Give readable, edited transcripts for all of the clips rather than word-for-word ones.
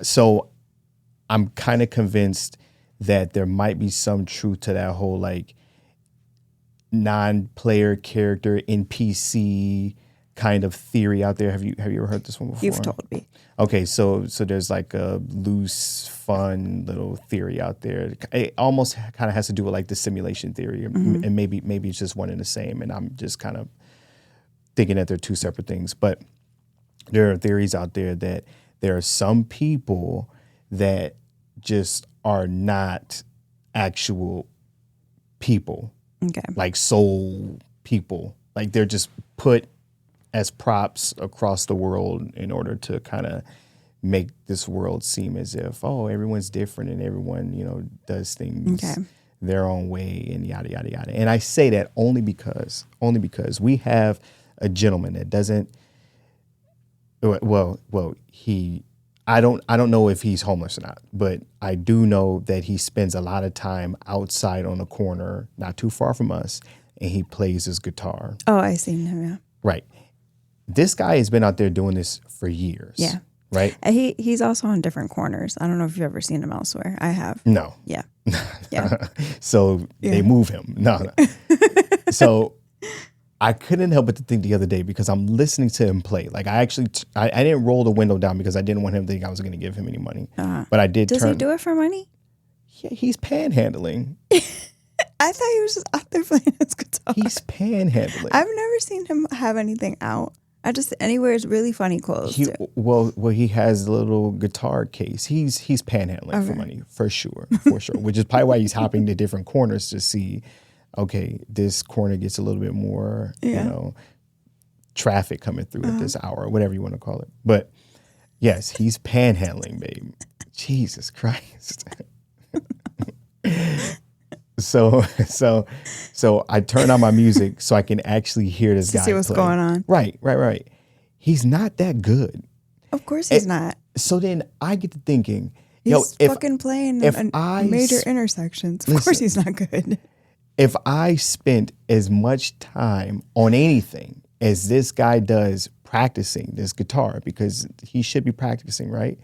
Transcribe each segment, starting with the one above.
So I'm kind of convinced that there might be some truth to that whole like non-player character NPC kind of theory out there. Have you ever heard this one before? You've told me. Okay, so there's like a loose, fun little theory out there. It almost kind of has to do with like the simulation theory, and maybe it's just one and the same. And I'm just kind of thinking that they're two separate things. But there are theories out there that there are some people that just are not actual people, Okay. like soul people. Like they're just put as props across the world in order to kind of make this world seem as if, oh, everyone's different and everyone, does things their own way and yada, yada, yada. And I say that only because we have a gentleman that doesn't, I don't know if he's homeless or not, but I do know that he spends a lot of time outside on a corner, not too far from us, and he plays his guitar. Oh, I seen him, yeah. Right. This guy has been out there doing this for years. Yeah. Right? He's also on different corners. I don't know if you've ever seen him elsewhere. I have. No. Yeah. Yeah. So they move him. No. So I couldn't help but to think the other day because I'm listening to him play. Like I didn't roll the window down because I didn't want him to think I was going to give him any money. But I did. Does he do it for money? Yeah, he's panhandling. I thought he was just out there playing his guitar. He's panhandling. I've never seen him have anything out. And he wears really funny clothes too. Well, he has a little guitar case. He's panhandling for money, for sure. Which is probably why he's hopping to different corners to see, okay, this corner gets a little bit more, traffic coming through at this hour, or whatever you want to call it. But yes, he's panhandling, babe. Jesus Christ. So I turn on my music so I can actually hear this guy see what's play. going on. Right. He's not that good. Of course he's not. So then I get to thinking, he's fucking playing in major intersections. Of course he's not good. If I spent as much time on anything as this guy does practicing this guitar, because he should be practicing, right?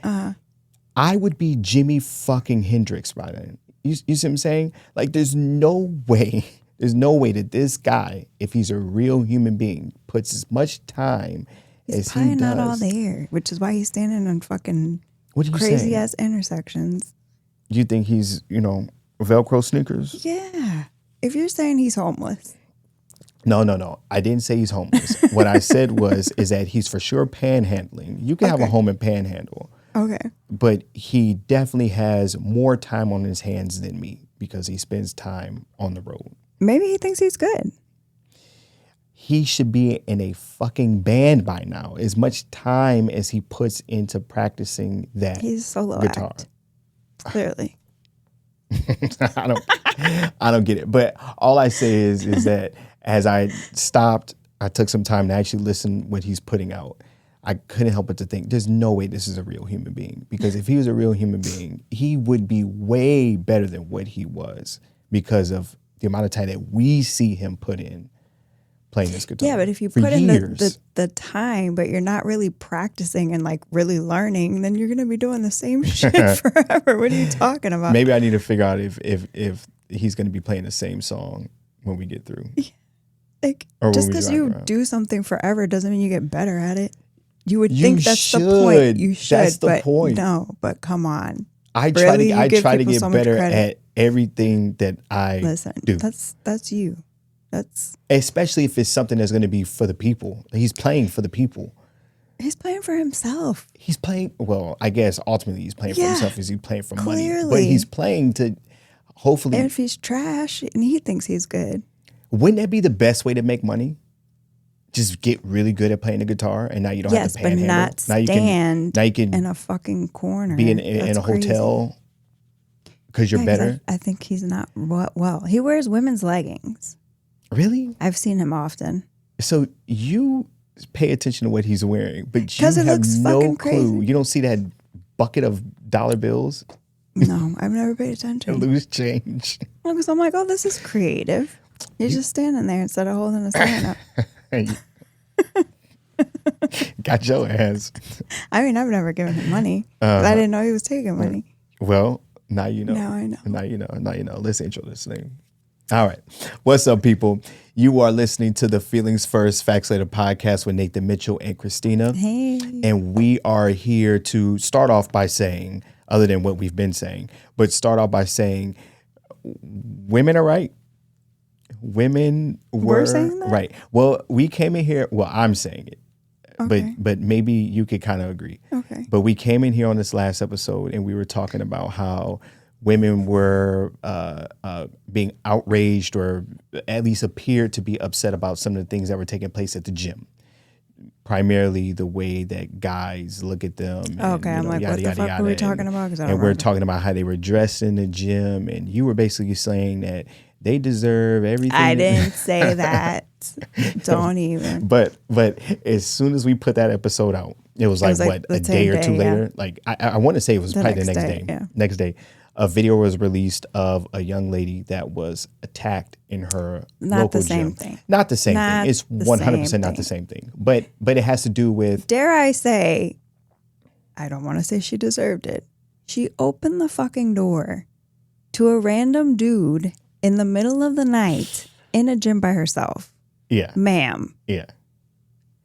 I would be Jimi fucking Hendrix by then. You see what I'm saying? Like, there's no way that this guy, if he's a real human being, puts as much time as he does. He's probably not all there, which is why he's standing on fucking crazy ass intersections. You think he's, Velcro sneakers? Yeah. If you're saying he's homeless. No. I didn't say he's homeless. What I said is that he's for sure panhandling. You can have a home and panhandle. Okay. But he definitely has more time on his hands than me because he spends time on the road. Maybe he thinks he's good. He should be in a fucking band by now. As much time as he puts into practicing that He's solo guitar. act. Clearly. I don't get it. But all I say is that as I stopped, I took some time to actually listen what he's putting out. I couldn't help but to think, there's no way this is a real human being. Because if he was a real human being, he would be way better than what he was because of the amount of time that we see him put in playing this guitar. Yeah, but if you put in the time, but you're not really practicing and like really learning, then you're going to be doing the same shit forever. What are you talking about? Maybe I need to figure out if he's going to be playing the same song when we get through. Like, just because you do something forever doesn't mean you get better at it. You would think that's the point. You should. That's the point. No, but come on. I try to get better at everything that I do. That's you. That's especially if it's something that's going to be for the people. He's playing for the people. He's playing for himself. He's playing. Well, I guess ultimately he's playing for himself. Is he playing for money? Clearly. But he's playing to hopefully. And if he's trash and he thinks he's good, wouldn't that be the best way to make money? Just get really good at playing the guitar, and now you don't have to panhandle. Yes, but not stand now you can in a fucking corner. Be in a hotel because you're better. I think he's not well. He wears women's leggings. Really? I've seen him often. So you pay attention to what he's wearing, but you have no clue. Crazy. You don't see that bucket of dollar bills? No, I've never paid attention. Loose change. Because I'm like, oh, this is creative. He's just standing there instead of holding a sign up. Got your ass. I mean, I've never given him money. I didn't know he was taking money. Well, now you know. Now I know. Now you know. Now you know. Let's intro this thing. All right. What's up, people? You are listening to the Feelings First, Facts Later podcast with Nathan Mitchell and Christina. Hey. And we are here to start off by saying, other than what we've been saying, but start off by saying women are right. Women were saying that? right. Well, we came in here. Well, I'm saying it. Okay. But maybe you could kind of agree. Okay. But we came in here on this last episode and we were talking about how women were being outraged or at least appeared to be upset about some of the things that were taking place at the gym. Primarily the way that guys look at them. And, okay, I'm like, what the fuck were we talking about? And we're talking about how they were dressed in the gym. And you were basically saying that they deserve everything. I didn't say that. Don't even. But as soon as we put that episode out, it was like what, a day or two later? Like I want to say it was probably the next day. Yeah. Next day, a video was released of a young lady that was attacked in her local gym. Not the same thing. It's 100% not the same thing. But it has to do with. Dare I say, I don't want to say she deserved it. She opened the fucking door to a random dude in the middle of the night in a gym by herself. Yeah. Ma'am. Yeah.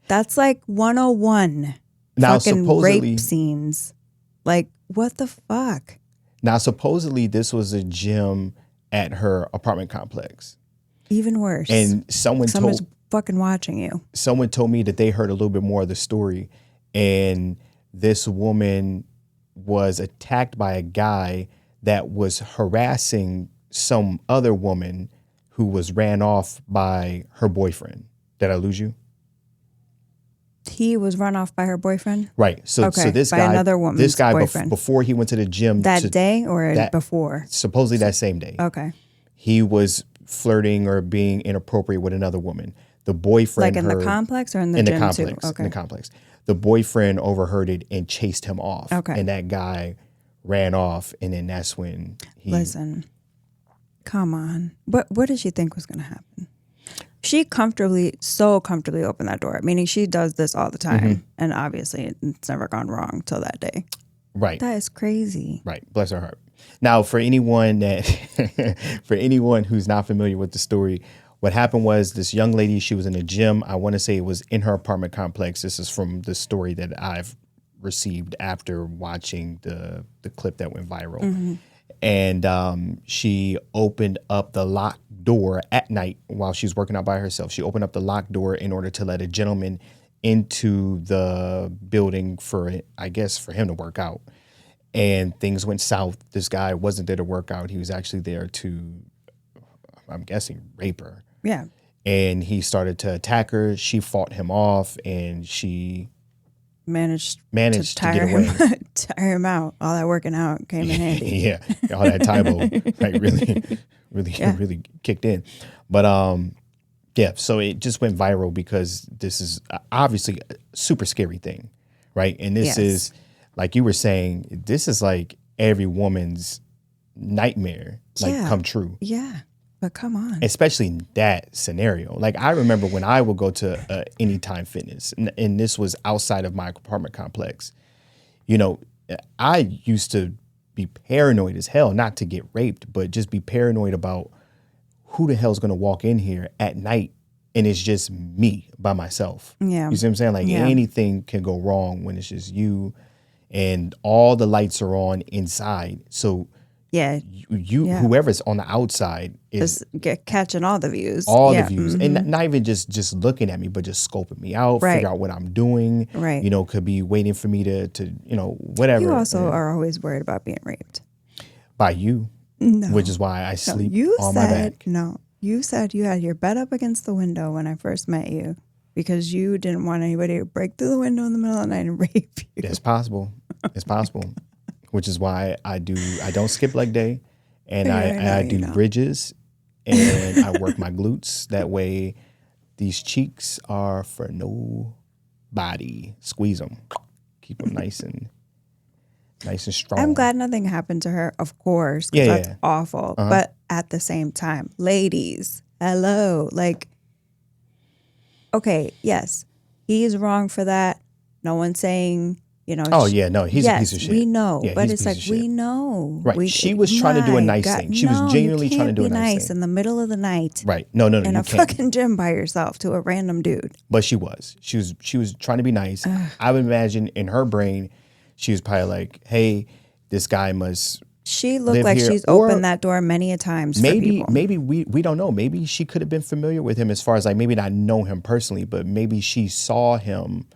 That's like 101 now, fucking supposedly, rape scenes. Like, what the fuck? Now, supposedly this was a gym at her apartment complex. Even worse. And someone's fucking watching you. Someone told me that they heard a little bit more of the story. And this woman was attacked by a guy that was harassing some other woman who was ran off by her boyfriend. Did I lose you? He was run off by her boyfriend? Right. So this by guy, another woman's boyfriend. Before he went to the gym. That day or before? Supposedly that same day. Okay. He was flirting or being inappropriate with another woman. The boyfriend Like in the complex or in the gym complex, too? Okay. In the complex. The boyfriend overheard it and chased him off. Okay. And that guy ran off, and then that's when he... Listen, come on. What did she think was going to happen? She so comfortably opened that door, meaning she does this all the time. Mm-hmm. And obviously it's never gone wrong till that day. Right. That is crazy. Right. Bless her heart. Now, for anyone who's not familiar with the story, what happened was this young lady, she was in a gym. I want to say it was in her apartment complex. This is from the story that I've received after watching the clip that went viral. Mm-hmm. And she opened up the locked door at night while she's working out by herself. She opened up the locked door in order to let a gentleman into the building for him to work out. And things went south. This guy wasn't there to work out. He was actually there to, I'm guessing, rape her. Yeah. And he started to attack her. She fought him off, and she managed to get away. Tire him out. All that working out came in handy. Yeah, all that Tybo really kicked in. But yeah, so it just went viral because this is obviously a super scary thing, right? And this is, like you were saying, this is like every woman's nightmare, come true. Yeah. But come on. Especially in that scenario. Like, I remember when I would go to Anytime Fitness, and this was outside of my apartment complex. You know, I used to be paranoid as hell, not to get raped, but just be paranoid about who the hell's going to walk in here at night, and it's just me by myself. Yeah. You see what I'm saying? Like, anything can go wrong when it's just you, and all the lights are on inside. So yeah, whoever's on the outside is catching all the views. The views. Mm-hmm. And not even just looking at me, but just scoping me out, figure out what I'm doing. Right. You know, could be waiting for me to whatever. You also are always worried about being raped. By you. No. Which is why I sleep on my back. No. You said you had your bed up against the window when I first met you because you didn't want anybody to break through the window in the middle of the night and rape you. It's possible. It's possible. Which is why I don't skip leg day, and I do bridges, and I work my glutes. That way, these cheeks are for nobody. Squeeze them, keep them nice and strong. I'm glad nothing happened to her, of course, because that's awful. Uh-huh. But at the same time, ladies, hello, like, okay, yes, he's wrong for that. No one's saying, Oh yeah, no, he's a piece of shit. We know, Yeah, but he's a it's piece like of shit. we know. Right. She was trying to do a My nice God, thing. She was no, genuinely you trying to can't do a be nice nice thing. in the middle of the night. Right. No, In you a can't. fucking gym by yourself to a random dude. But she was. She was trying to be nice. I would imagine in her brain, she was probably like, "Hey, this guy must." She looked live like here. she's Or opened that door many a times. maybe for people. maybe we don't know. Maybe she could have been familiar with him as far as like maybe not know him personally, but maybe she saw him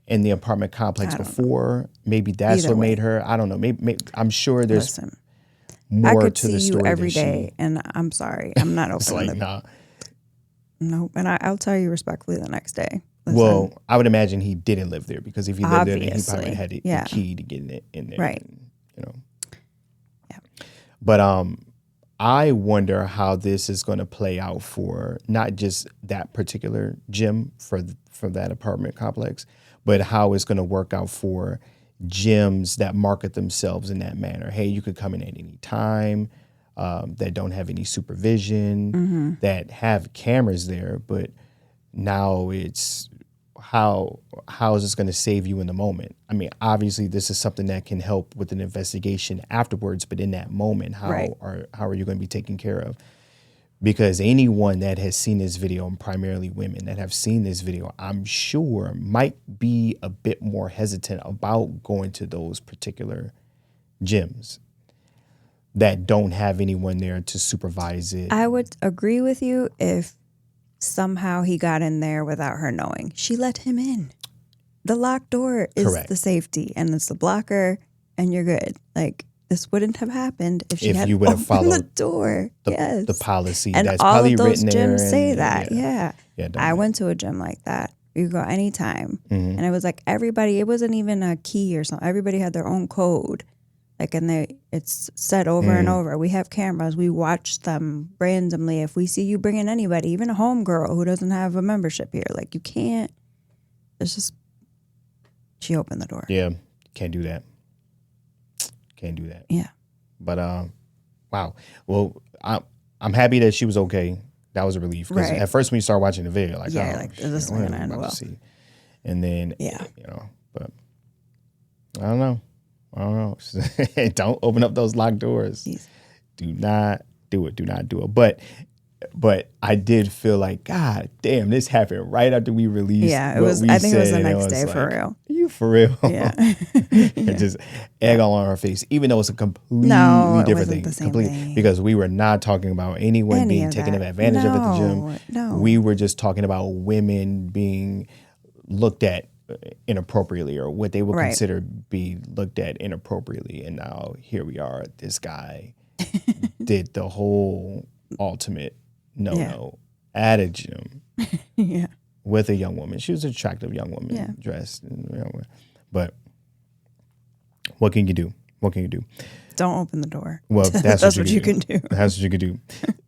in the apartment complex before. Maybe that's Either what way. made her. I don't know. Maybe I'm sure there's Listen, I more could to see the you story every than day, and I'm sorry, I'm not It's opening like, the nah. no, and I'll tell you respectfully the next day. Listen, Well, I would imagine he didn't live there because if he lived there, then he probably Obviously. had the Yeah. key to get in there. Right. And, Yeah. But I wonder how this is going to play out for not just that particular gym for that apartment complex, but how it's going to work out for gyms that market themselves in that manner. Hey, you could come in at any time, that don't have any supervision, that have cameras there, but now it's how is this going to save you in the moment? I mean, obviously this is something that can help with an investigation afterwards, but in that moment, how Right. are you going to be taken care of? Because anyone that has seen this video, and primarily women that have seen this video, I'm sure might be a bit more hesitant about going to those particular gyms that don't have anyone there to supervise it. I would agree with you if somehow he got in there without her knowing. She let him in. The locked door is Correct. the safety, and it's the blocker, and you're good. Like, this wouldn't have happened if she had you would have opened the followed door. Yes. the policy And that's all probably of those written there. gyms say and- that. Yeah. Yeah, don't I know. went to a gym like that. You go anytime. Mhm. And it was like everybody, it wasn't even a key or something. Everybody had their own code. Like, and it's said over and over. We have cameras. We watch them randomly. If we see you bringing anybody, even a homegirl who doesn't have a membership here, like, you can't. It's just, she opened the door. Yeah, can't do that. Can't do that. Yeah. But wow. Well, I'm happy that she was okay. That was a relief. Because Right. at first when you start watching the video, like, Yeah, oh, like, shit, is this what gonna am I end about well? to see? And then, Yeah. but I don't know. Don't open up those locked doors. Jeez. Do not do it. Do not do it. But I did feel like, God damn, this happened right after we released. Yeah, it what was. we I think it was said, the and next day like, for real. You for real? Yeah. And just egg all on our face, even though it's a completely No, it different wasn't thing. the same thing. Because we were not talking about anyone Any being of taken that. advantage of at the gym. No. We were just talking about women being looked at inappropriately, or what they would Right. consider be looked at inappropriately. And now here we are. This guy did the whole ultimate no at a gym. Yeah. With a young woman. She was an attractive young woman, Yeah. dressed. But what can you do? What can you do? Don't open the door. Well, that's what you can do. That's what you can do.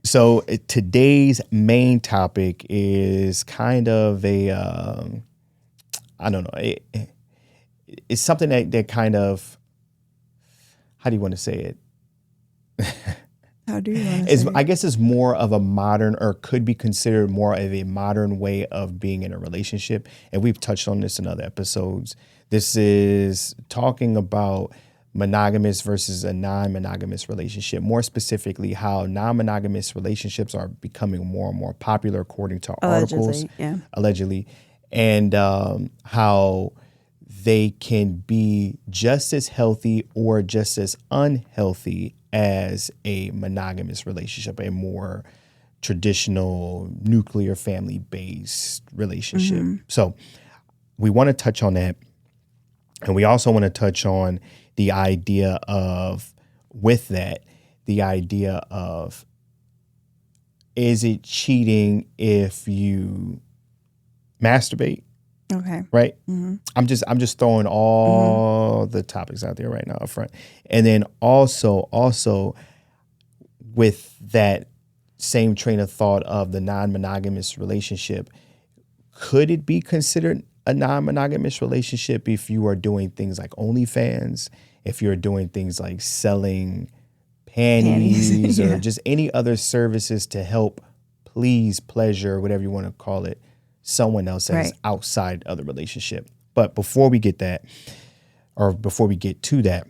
So today's main topic is kind of a, I don't know. It's something that kind of, how do you want to say it? How do you want to say I guess it's more of a modern, or could be considered more of a modern way of being in a relationship. And we've touched on this in other episodes. This is talking about monogamous versus a non-monogamous relationship. More specifically, how non-monogamous relationships are becoming more and more popular according to articles. Allegedly. And how they can be just as healthy or just as unhealthy as a monogamous relationship, a more traditional nuclear family-based relationship. So we want to touch on that. And we also want to touch on the idea of, with that, the idea of, is it cheating if you masturbate? Okay. Right. I'm just throwing all the topics out there right now up front. And then also with that same train of thought of the non-monogamous relationship, could it be considered a non-monogamous relationship if you are doing things like OnlyFans, if you're doing things like selling panties or just any other services to help please, pleasure, whatever you want to call it, someone else as Right. outside of the relationship. But before we get that, or before we get to that,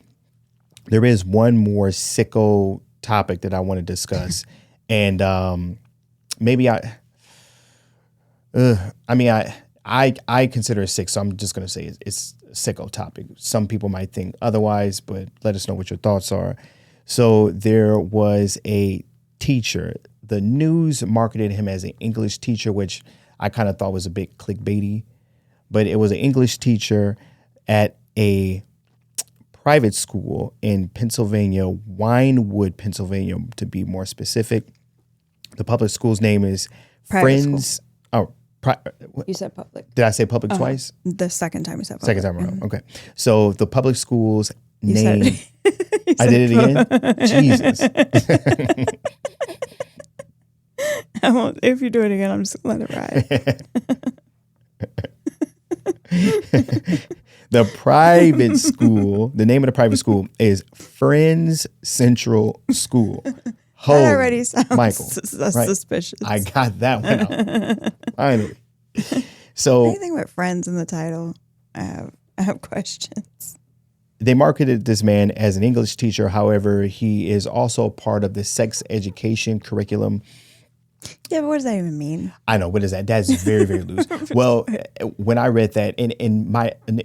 there is one more sicko topic that I want to discuss. And maybe I consider it sick, so I'm just going to say it's a sicko topic. Some people might think otherwise, but let us know what your thoughts are. So there was a teacher. The news marketed him as an English teacher, which I kind of thought was a bit clickbaity, but it was an English teacher at a private school in Pennsylvania, Winewood, Pennsylvania, to be more specific. The public school's name is Private Friends. Oh, You said public. did I say public twice? The second time you said public. Second time around. Okay. So the public school's You said name. it. I did it again? Jesus. I won't, if you do it again, I'm just going to let it ride. The private school, the name of the private school is Friends Central School. That already sounds Michael, right? suspicious. I got that one out. Finally. So Anything with friends in the title, I have questions. they marketed this man as an English teacher. However, he is also part of the sex education curriculum. Yeah, but what does that even mean? I know, what is that? That's very, very loose. Well, when I read that, and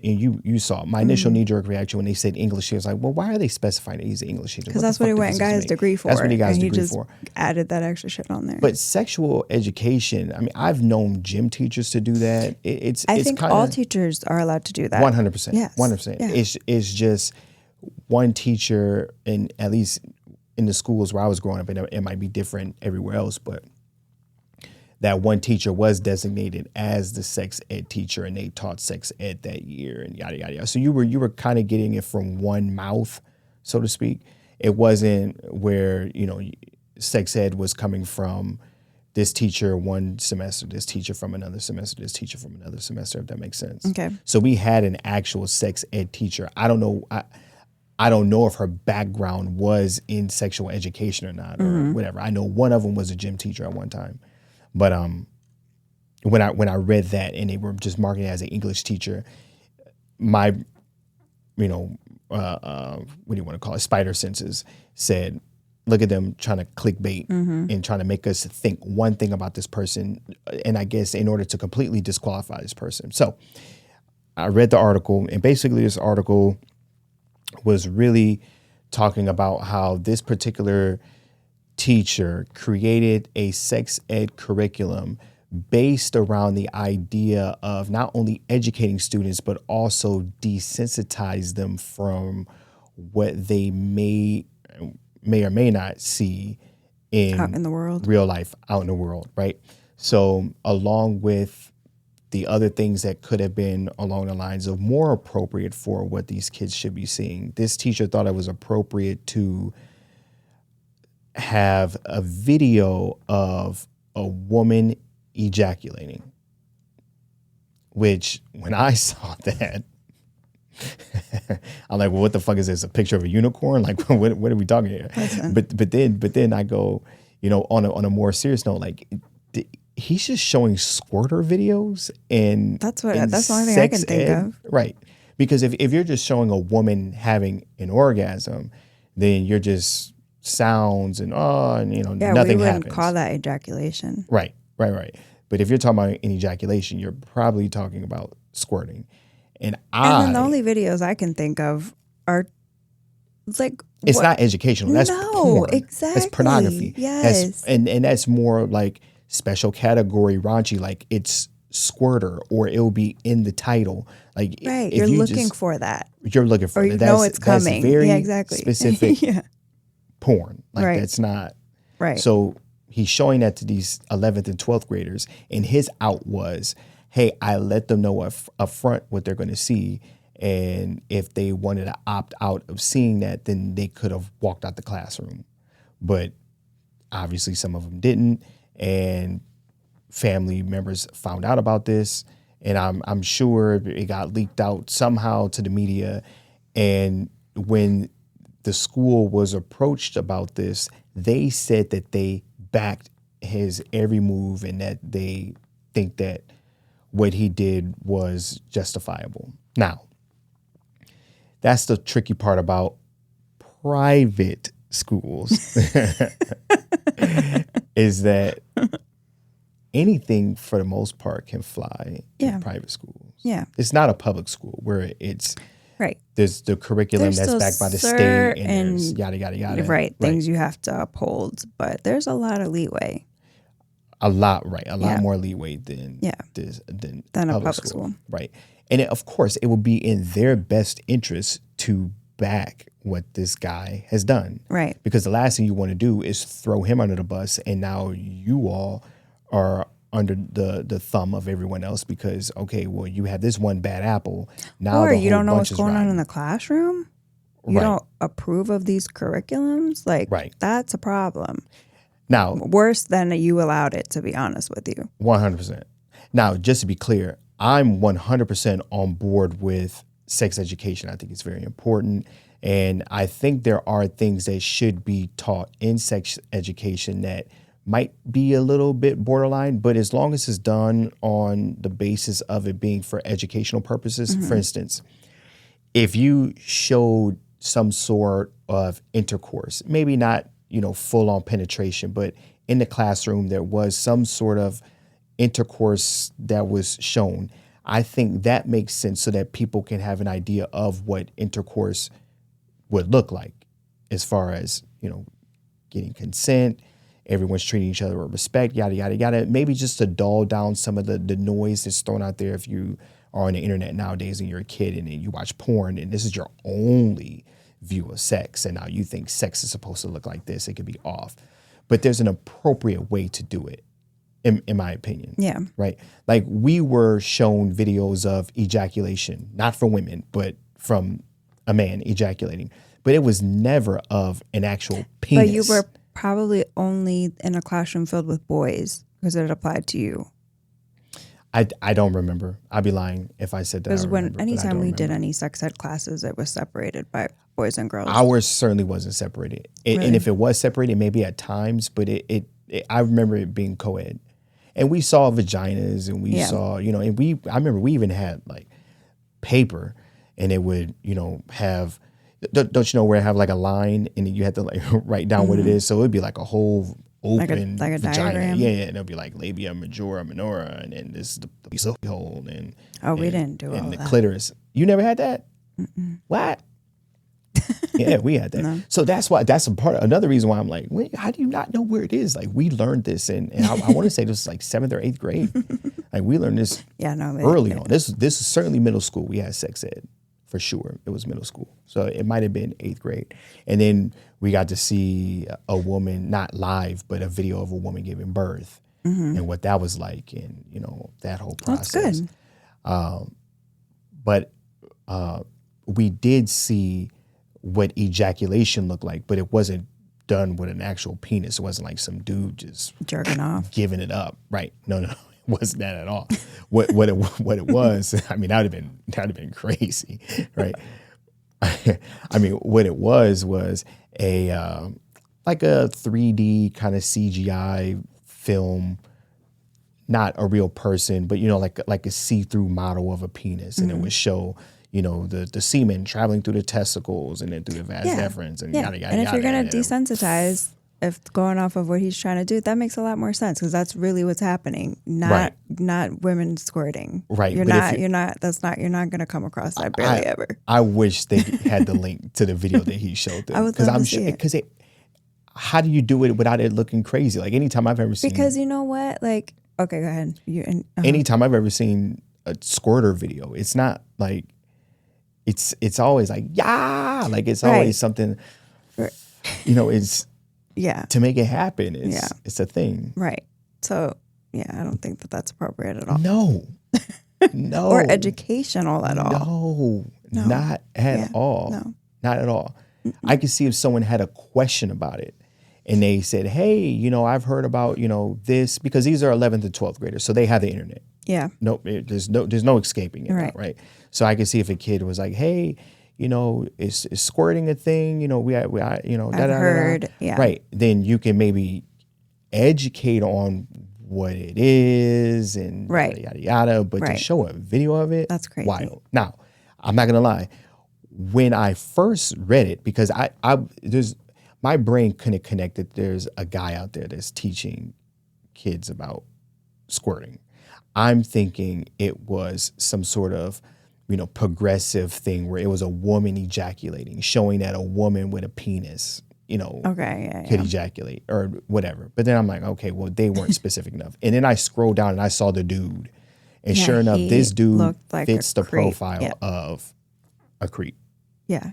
you saw my initial knee jerk reaction when they said English, he was like, well, why are they specifying that he's an English teacher? Because that's what he went and got his degree for. That's what he got his and degree he just for. added that extra shit on there. But sexual education, I mean, I've known gym teachers to do that. I think all teachers are allowed to do that. 100%. Yes. 100%. Yeah. It's just one teacher, and at least in the schools where I was growing up, and it might be different everywhere else, but that one teacher was designated as the sex ed teacher, and they taught sex ed that year, and yada yada yada. So you were kind of getting it from one mouth, so to speak. It wasn't where sex ed was coming from this teacher one semester, this teacher from another semester, this teacher from another semester. If that makes sense. Okay. So we had an actual sex ed teacher. I don't know. I don't know if her background was in sexual education or not, or whatever. I know one of them was a gym teacher at one time. But when I read that and they were just marketing it as an English teacher, my what do you want to call it, spider senses said, look at them trying to clickbait and trying to make us think one thing about this person, and I guess in order to completely disqualify this person. So I read the article, and basically this article was really talking about how this particular teacher created a sex ed curriculum based around the idea of not only educating students, but also desensitize them from what they may or may not see Out in the world. real life, out in the world, right? So along with the other things that could have been along the lines of more appropriate for what these kids should be seeing, this teacher thought it was appropriate to have a video of a woman ejaculating, which when I saw that, I'm like, well, what the fuck is this? A picture of a unicorn? Like, what are we talking here? Listen. But then I go, on a more serious note, like, he's just showing squirter videos, and That's the only thing I can think of. Right. Because if you're just showing a woman having an orgasm, then you're just sounds and Yeah, nothing we wouldn't happens. call that ejaculation. Right. But if you're talking about an ejaculation, you're probably talking about squirting. And then the only videos I can think of are like it's not educational. That's porn. Exactly. That's pornography. Yes. And that's more like special category raunchy, like it's squirter, or it'll be in the title. Like Right. if You're you looking just, for that. You're looking for Or it. you know it's coming. That's very Yeah, exactly. specific Yeah. porn. Like Right. that's not Right. So he's showing that to these 11th and 12th graders, and his out was, hey, I let them know up front what they're going to see, and if they wanted to opt out of seeing that, then they could have walked out the classroom. But obviously some of them didn't, and family members found out about this, and I'm sure it got leaked out somehow to the media. And when the school was approached about this, they said that they backed his every move, and that they think that what he did was justifiable. Now, that's the tricky part about private schools is that anything for the most part can fly in private schools. Yeah. It's not a public school where it's right. There's the curriculum There's that's still backed by the state and there's certain- yada yada yada. Right. Things you have to uphold, but there's a lot of leeway. A lot more leeway than Than a public school. Right. And of course, it will be in their best interest to back what this guy has done. Right. Because the last thing you want to do is throw him under the bus and now you all are under the thumb of everyone else because, okay, well, you have this one bad apple. Now Or the you whole don't know bunch what's is going on rotten. in the classroom. You Right. don't approve of these curriculums. Like, that's a problem. Now, Worse than you allowed it, to be honest with you. 100%. Now, just to be clear, I'm 100% on board with sex education. I think it's very important. And I think there are things that should be taught in sex education that might be a little bit borderline, but as long as it's done on the basis of it being for educational purposes, for instance, if you showed some sort of intercourse, maybe not, full on penetration, but in the classroom, there was some sort of intercourse that was shown. I think that makes sense so that people can have an idea of what intercourse would look like as far as, getting consent, everyone's treating each other with respect, yada, yada, yada. Maybe just to dull down some of the noise that's thrown out there if you are on the internet nowadays and you're a kid and then you watch porn and this is your only view of sex. And now you think sex is supposed to look like this. It could be off. But there's an appropriate way to do it, in my opinion. Yeah. Right? Like we were shown videos of ejaculation, not for women, but from a man ejaculating. But it was never of an actual penis. But you were probably only in a classroom filled with boys because it applied to you. I don't remember. I'd be lying if I said that. Because anytime we remember. did any sex ed classes, it was separated by boys and girls. Ours certainly wasn't separated. Really? And if it was separated, maybe at times, but I remember it being co-ed. And we saw vaginas and we saw, and I remember we even had like paper and it would, have, don't you know where it have like a line and you had to like write down what it is. So it would be like a whole open like a vagina. diagram? Yeah. And it'll be like labia majora, minora, and then this is the silky hole and we didn't do all and the that. clitoris. You never had that? Mm-mm. What? Yeah, we had that. No. So that's another reason why I'm like, wait, how do you not know where it is? Like we learned this and I want to say this was like 7th or 8th grade. Like we learned this early on. This is certainly middle school. We had sex ed for sure. It was middle school. So it might have been 8th grade. And then we got to see a woman, not live, but a video of a woman giving birth and what that was like and, that whole process. That's good. But we did see what ejaculation looked like, but it wasn't done with an actual penis. It wasn't like some dude just jerking off, giving it up. Right? No, it wasn't that at all. What it was? I mean, that'd have been crazy, right? I mean, what it was a like a 3D kind of CGI film. Not a real person, but like a see-through model of a penis, and it would show the semen traveling through the testicles and then through the vas deferens and yada yada. And if yada, you're gonna yada. desensitize, if going off of what he's trying to do, that makes a lot more sense because that's really what's happening. Not women squirting. Right. You're not gonna come across that barely ever. I wish they had the link to the video that he showed them. I would love to see it. How do you do it without it looking crazy? Like anytime I've ever seen. Because you know what, like. Okay, go ahead. Anytime I've ever seen a squirter video, it's not like it's always like like it's always something. It's to make it happen. It's a thing, right? So I don't think that's appropriate at all. No, or educational at all. No, not at all. No, not at all. I could see if someone had a question about it. And they said, hey, I've heard about, this, because these are 11th and 12th graders. So they have the internet. Yeah. No, there's no escaping it. Right. So I could see if a kid was like, hey, is squirting a thing? I've heard. Yeah. Right. Then you can maybe educate on what it is and Right. yada, yada, yada. But to Right. show a video of it, That's crazy. wild. Now, I'm not going to lie. When I first read it, because my brain couldn't connect that there's a guy out there that's teaching kids about squirting. I'm thinking it was some sort of, progressive thing where it was a woman ejaculating, showing that a woman with a penis, could ejaculate or whatever. But then I'm like, okay, well, they weren't specific enough. And then I scrolled down and I saw the dude. And sure enough, this dude fits the profile of a creep. Yeah.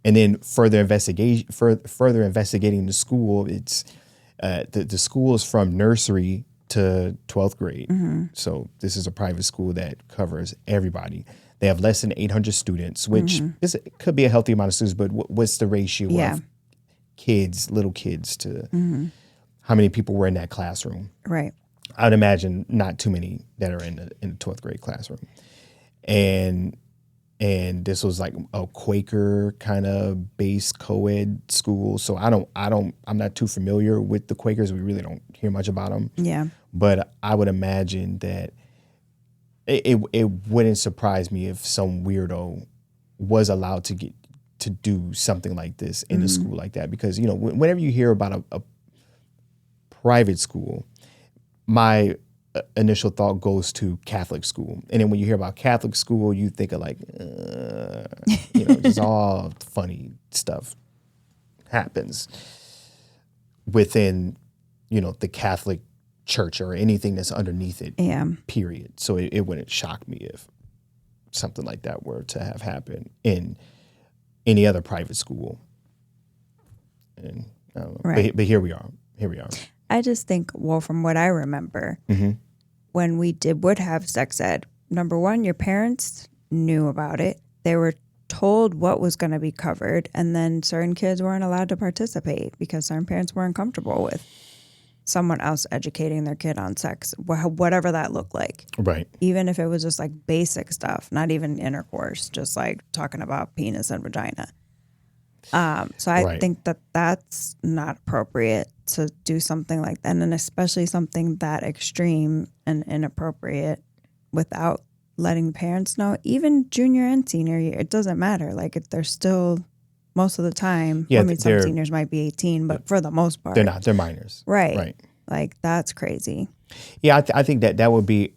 And then further investigating the school, it's the school is from nursery to 12th grade. So this is a private school that covers everybody. They have less than 800 students, which could be a healthy amount of students, but what's the ratio of little kids to how many people were in that classroom? Right. I would imagine not too many that are in the 12th grade classroom. And this was like a Quaker kind of base co-ed school. So I'm not too familiar with the Quakers. We really don't hear much about them. Yeah. But I would imagine that it wouldn't surprise me if some weirdo was allowed to do something like this in a school like that. Because, whenever you hear about a private school, my initial thought goes to Catholic school. And then when you hear about Catholic school, you think of like, just all funny stuff happens within, the Catholic church or anything that's underneath it, period. So it wouldn't shock me if something like that were to have happened in any other private school. And I don't know. Right. But here we are. I just think, well, from what I remember, when we would have sex ed, number one, your parents knew about it. They were told what was going to be covered, and then certain kids weren't allowed to participate because certain parents weren't comfortable with someone else educating their kid on sex, whatever that looked like. Right. Even if it was just like basic stuff, not even intercourse, just like talking about penis and vagina. So I think that that's not appropriate to do something like that, and then especially something that extreme and inappropriate without letting parents know. Even junior and senior year, it doesn't matter. Like they're still, most of the time, some seniors might be 18, but for the most part, they're not. They're minors. Right. Like that's crazy. Yeah, I think that would be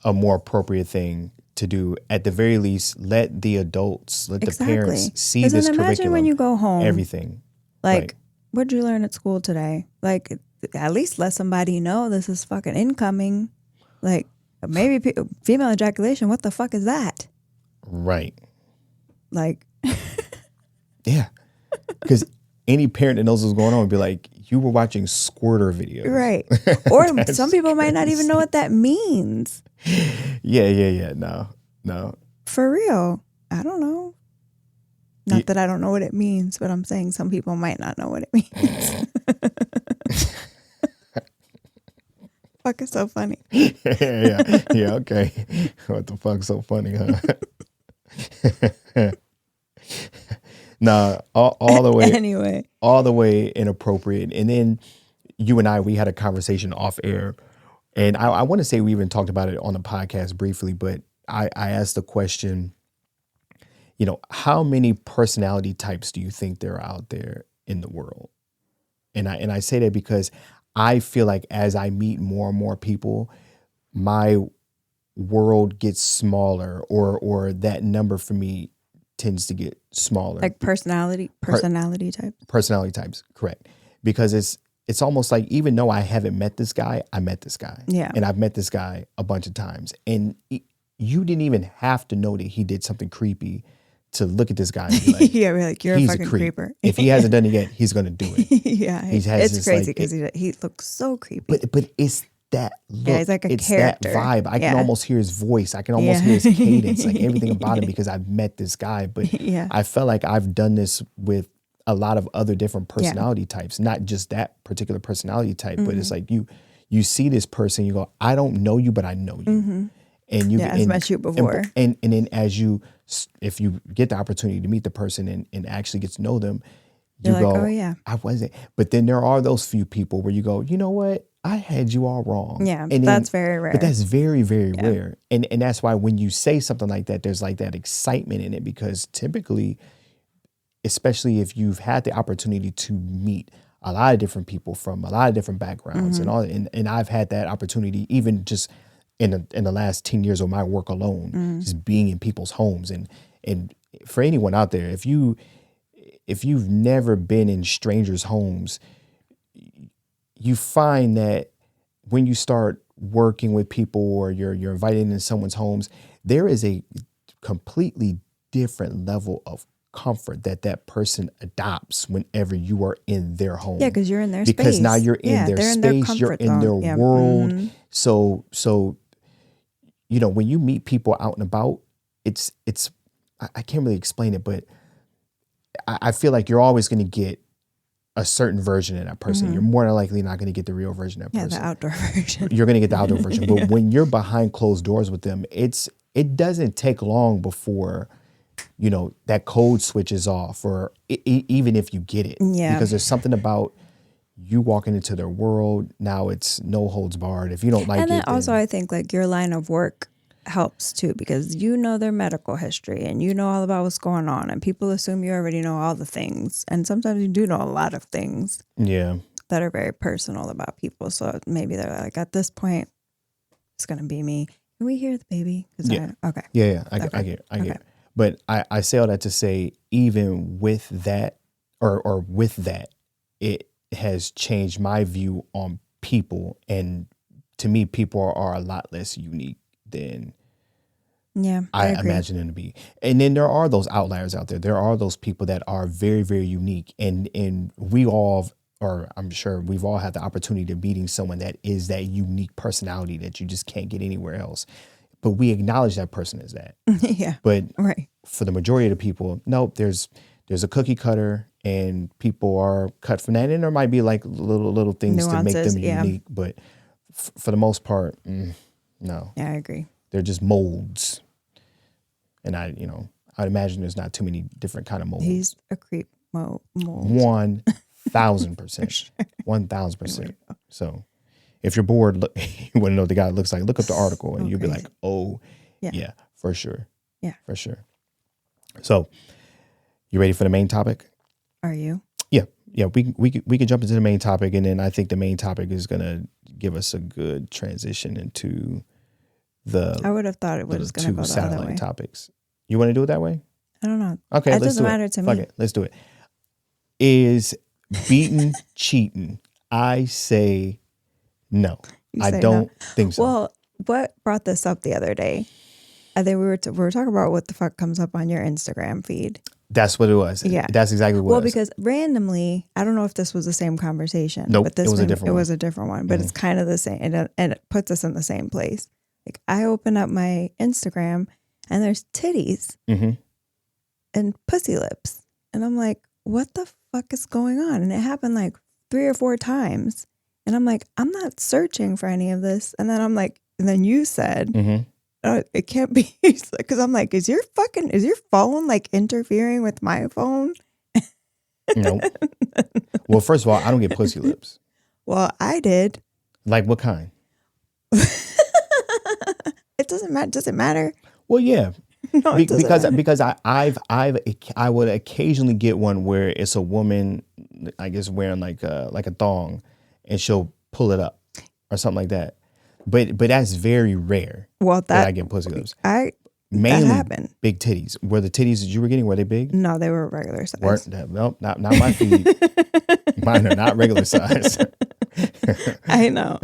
a more appropriate thing to do. At the very least, let the adults, let the parents see this curriculum. Imagine when you go home, everything. Like, what'd you learn at school today? Like, at least let somebody know this is fucking incoming. Like, maybe female ejaculation. What the fuck is that? Right. Like, yeah, because any parent that knows what's going on would be like, you were watching squirter videos. Right. Or some people might not even know what that means. Yeah. No. For real. I don't know. Not that I don't know what it means, but I'm saying some people might not know what it means. Fuck is so funny. Yeah, okay. What the fuck's so funny, huh? Nah, all the way. Anyway. All the way inappropriate. And then you and we had a conversation off air. And I want to say we even talked about it on the podcast briefly, but I asked the question, how many personality types do you think there are out there in the world? And I say that because I feel like as I meet more and more people, my world gets smaller, or that number for me tends to get smaller. Like personality types. Personality types, correct. Because it's almost like, even though I haven't met this guy, I met this guy. Yeah. And I've met this guy a bunch of times. And you didn't even have to know that he did something creepy to look at this guy and be like, yeah, we're like, you're a fucking creeper. If he hasn't done it yet, he's going to do it. Yeah. It's crazy because he looks so creepy. But it's that look. Yeah, he's like a character. That vibe. I can almost hear his voice. I can almost hear his cadence, like everything about him, because I've met this guy. But I felt like I've done this with a lot of other different personality types, not just that particular personality type, but it's like you see this person, you go, I don't know you, but I know you. And you I've met you before. And then if you get the opportunity to meet the person and actually get to know them, you You're go, like, oh yeah, I wasn't. But then there are those few people where you go, you know what? I had you all wrong. Yeah, And that's very rare. But that's very, very rare. And that's why when you say something like that, there's like that excitement in it, because typically, especially if you've had the opportunity to meet a lot of different people from a lot of different backgrounds and all, and I've had that opportunity even just in the last 10 years of my work alone, just being in people's homes. And for anyone out there, if you've never been in strangers' homes, you find that when you start working with people or you're invited into someone's homes, there is a completely different level of comfort that person adopts whenever you are in their home. Yeah, because you're in their space. Because now you're in their space, you're in their world. So when you meet people out and about, it's I can't really explain it, but I feel like you're always going to get a certain version of that person. You're more than likely not going to get the real version of that person. Yeah, the outdoor version. You're going to get the outdoor version. But when you're behind closed doors with them, it doesn't take long before, that code switches off, or even if you get it. Yeah. Because there's something about you walking into their world. Now it's no holds barred. If you don't like it. And then also I think like your line of work helps too, because you know their medical history and you know all about what's going on, and people assume you already know all the things, and sometimes you do know a lot of things that are very personal about people. So maybe they're like, at this point it's gonna be me. Can we hear the baby? I get it. But I say all that to say, even with that or with that, it has changed my view on people, and to me people are a lot less unique than I imagine them to be. And then there are those outliers out there. There are those people that are very, very unique. And we all, or I'm sure we've all had the opportunity to meeting someone that is that unique personality that you just can't get anywhere else. But we acknowledge that person as that. Yeah. But for the majority of the people, nope, there's a cookie cutter, and people are cut from that. And there might be like little things nuances, to make them unique. But for the most part, no. Yeah, I agree. They're just molds. And I'd imagine there's not too many different kind of molds. He's a creep mold. 1,000%. 1,000%. So if you're bored, you want to know what the guy looks like, look up the article and you'll be like, oh, yeah, for sure. Yeah. For sure. So you ready for the main topic? Are you? Yeah. Yeah, we can jump into the main topic, and then I think the main topic is going to give us a good transition into I would have thought it was going to go the other way. Topics. You want to do it that way? I don't know. Okay, it doesn't matter to me. Fuck it. Let's do it. Is beatin cheating? I say no. I don't think so. Well, what brought this up the other day? I think we were talking about what the fuck comes up on your Instagram feed. That's what it was. Yeah, that's exactly what. Well, it was. Because randomly, I don't know if this was the same conversation. Nope, but this it was a different one. It was a different one, but it's kind of the same, and it puts us in the same place. Like, I open up my Instagram and there's titties and pussy lips. And I'm like, what the fuck is going on? And it happened like 3 or 4 times. And I'm like, I'm not searching for any of this. And then I'm like, and then you said, oh, it can't be. Because I'm like, is your phone like interfering with my phone? No. Well, first of all, I don't get pussy lips. Well, I did. Like what kind? It doesn't matter. Does it matter? Well, yeah. No, it doesn't because I would occasionally get one where it's a woman, I guess, wearing like a thong, and she'll pull it up or something like that. But that's very rare. Well, that I get pussy lips. Mainly that happened. Big titties. Were the titties that you were getting, were they big? No, they were regular size. Nope, not my feet. Mine are not regular size. I know.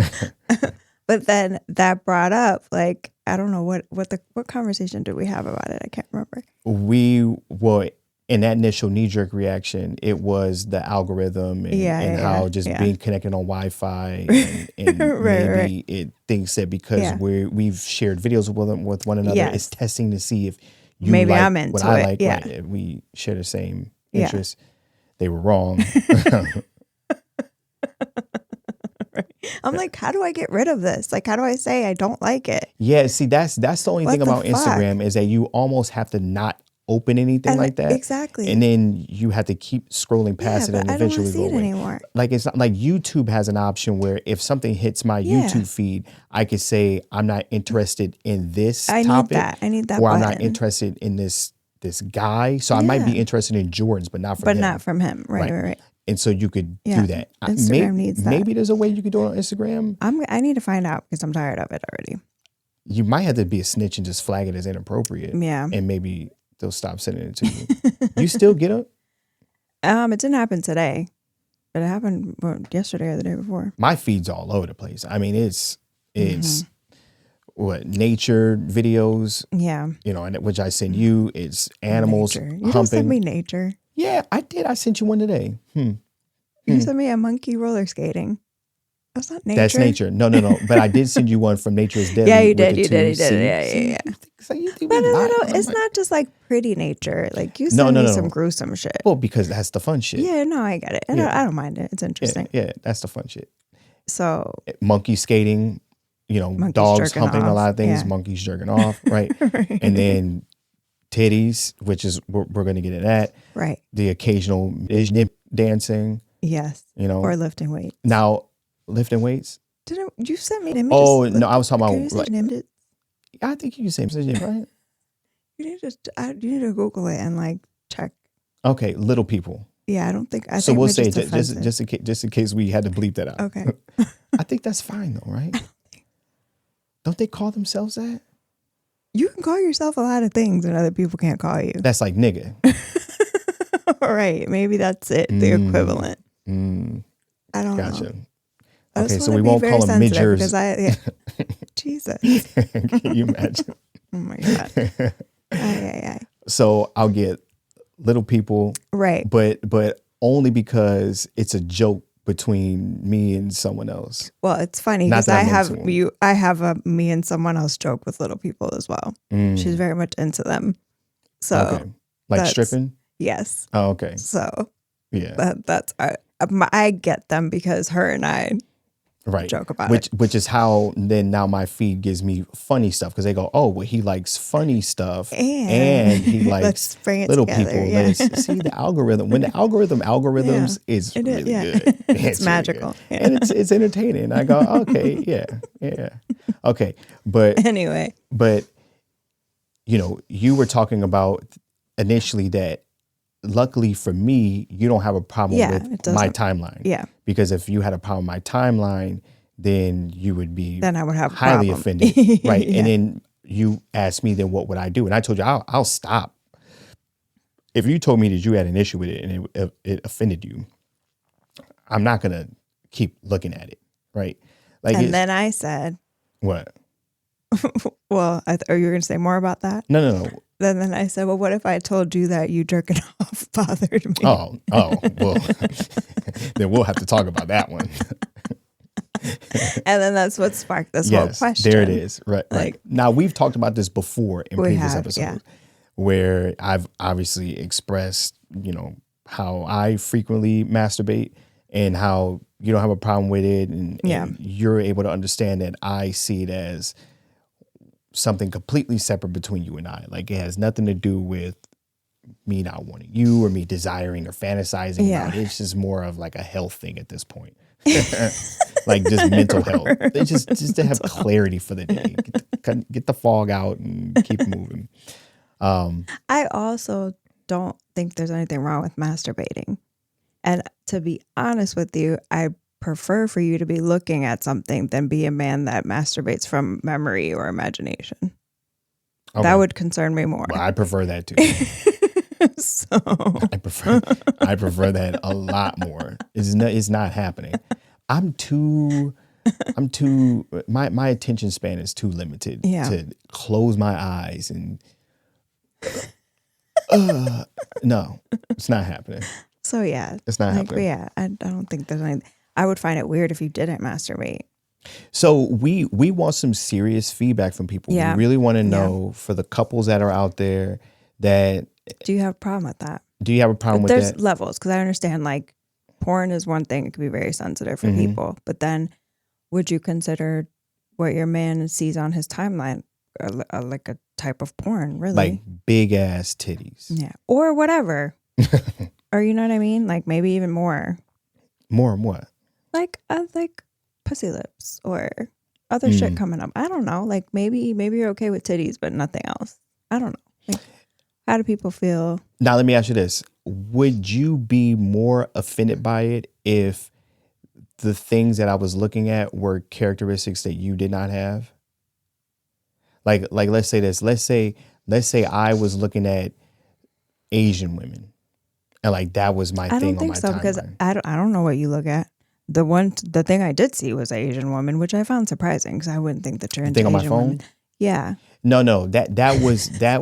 But then that brought up, like, I don't know what conversation did we have about it? I can't remember. In that initial knee-jerk reaction, it was the algorithm and how being connected on Wi-Fi and maybe it thinks that because we've shared videos with one another, it's testing to see if you maybe like I'm into what I like. Right? We share the same interests. They were wrong. I'm like, how do I get rid of this? Like, how do I say I don't like it? Yeah, see, that's the only thing about Instagram is that you almost have to not open anything like that. Exactly. And then you have to keep scrolling past it and but I don't want eventually to see go it away. anymore. Like it's not like YouTube has an option where if something hits my YouTube feed, I could say I'm not interested in this topic. I need that or I'm button. not interested in this guy. So I might be interested in Jordans, but not from him. But not from him. Right. And so you could do that. Instagram needs that. Maybe there's a way you could do it on Instagram. I need to find out because I'm tired of it already. You might have to be a snitch and just flag it as inappropriate. Yeah. And maybe they'll stop sending it to you. You still get it? It didn't happen today, but it happened yesterday or the day before. My feed's all over the place. I mean, it's what, nature videos. Yeah. You know, and which I send you. It's animals nature. humping. You just sent me nature. Yeah, I did. I sent you one today. You sent me a monkey roller skating. That's not nature. That's nature. No. But I did send you one from Nature is Deadly. Yeah, you did. You did. Yeah. But it's not just like pretty nature. Like you sent me some gruesome shit. Well, because that's the fun shit. Yeah, no, I get it. And I don't mind it. It's interesting. Yeah, that's the fun shit. So monkey skating, dogs humping a lot of things, monkeys jerking off, right? And then titties, which is we're going to get at that. Right. The occasional dancing. Yes. Or lifting weights. Now, lifting weights. Didn't you sent me? Oh no, I was talking about. Like, I think you can say right. You need to Google it and like check. Okay, little people. Yeah, I don't think. So we'll say just in case we had to bleep that out. Okay. I think that's fine though, right? Don't they call themselves that? You can call yourself a lot of things and other people can't call you. That's like nigga. All right, maybe that's it. The equivalent. I don't know. Gotcha. Okay, so we won't call them midgers. Because Jesus. Can you imagine? Oh my God. Aye. So I'll get little people. Right. But only because it's a joke between me and someone else. Well, it's funny because I have a me and someone else joke with little people as well. She's very much into them. So like stripping? Yes. Oh, okay. So yeah. I get them because her and I joke about it. Which is how then now my feed gives me funny stuff because they go, oh, well, he likes funny stuff and he likes little people. Yeah. Let's see the algorithm. When the algorithms is really good. It's magical. Really and it's entertaining. I go, okay, yeah. Okay. But anyway. But you were talking about initially that luckily for me, you don't have a problem with my timeline. Yeah. Because if you had a problem with my timeline, then you would be I would have highly offended. Right. And then you asked me, then what would I do? And I told you, I'll stop. If you told me that you had an issue with it and it offended you, I'm not going to keep looking at it. Right. Like, and then I said, what? Well, are you going to say more about that? No. Then I said, well, what if I told you that you jerking off bothered me? Oh, well, then we'll have to talk about that one. And then that's what sparked this whole question. There it is. Right. Like, now, we've talked about this before in previous episodes where I've obviously expressed, how I frequently masturbate and how you don't have a problem with it. And you're able to understand that I see it as something completely separate between you and I. Like, it has nothing to do with me not wanting you or me desiring or fantasizing about it. It's just more of like a health thing at this point. Like just mental health. It's just to have clarity for the day. Get the fog out and keep moving. I also don't think there's anything wrong with masturbating. And to be honest with you, I prefer for you to be looking at something than be a man that masturbates from memory or imagination. Okay. That would concern me more. Well, I prefer that too. So I prefer that a lot more. It's not happening. My attention span is too limited to close my eyes and no, it's not happening. So it's not happening. Yeah, I don't think there's anything. I would find it weird if you didn't masturbate. So we want some serious feedback from people. Yeah. We really want to know for the couples that are out there that. Do you have a problem with that? Do you have a problem with There's that? levels, because I understand like porn is one thing. It can be very sensitive for people. But then would you consider what your man sees on his timeline like a type of porn, really. Like big ass titties. Yeah. Or whatever. Or you know what I mean? Like maybe even more. More and what? Like pussy lips or other shit coming up. I don't know. Like maybe you're okay with titties, but nothing else. I don't know. Like, how do people feel? Now let me ask you this. Would you be more offended by it if the things that I was looking at were characteristics that you did not have? Like let's say this. Let's say I was looking at Asian women, and like that was my I thing don't think on my so timeline. because I don't know what you look at. The thing I did see was an Asian woman, which I found surprising because I wouldn't think that you're into thing on my Asian phone? women. Yeah. No, that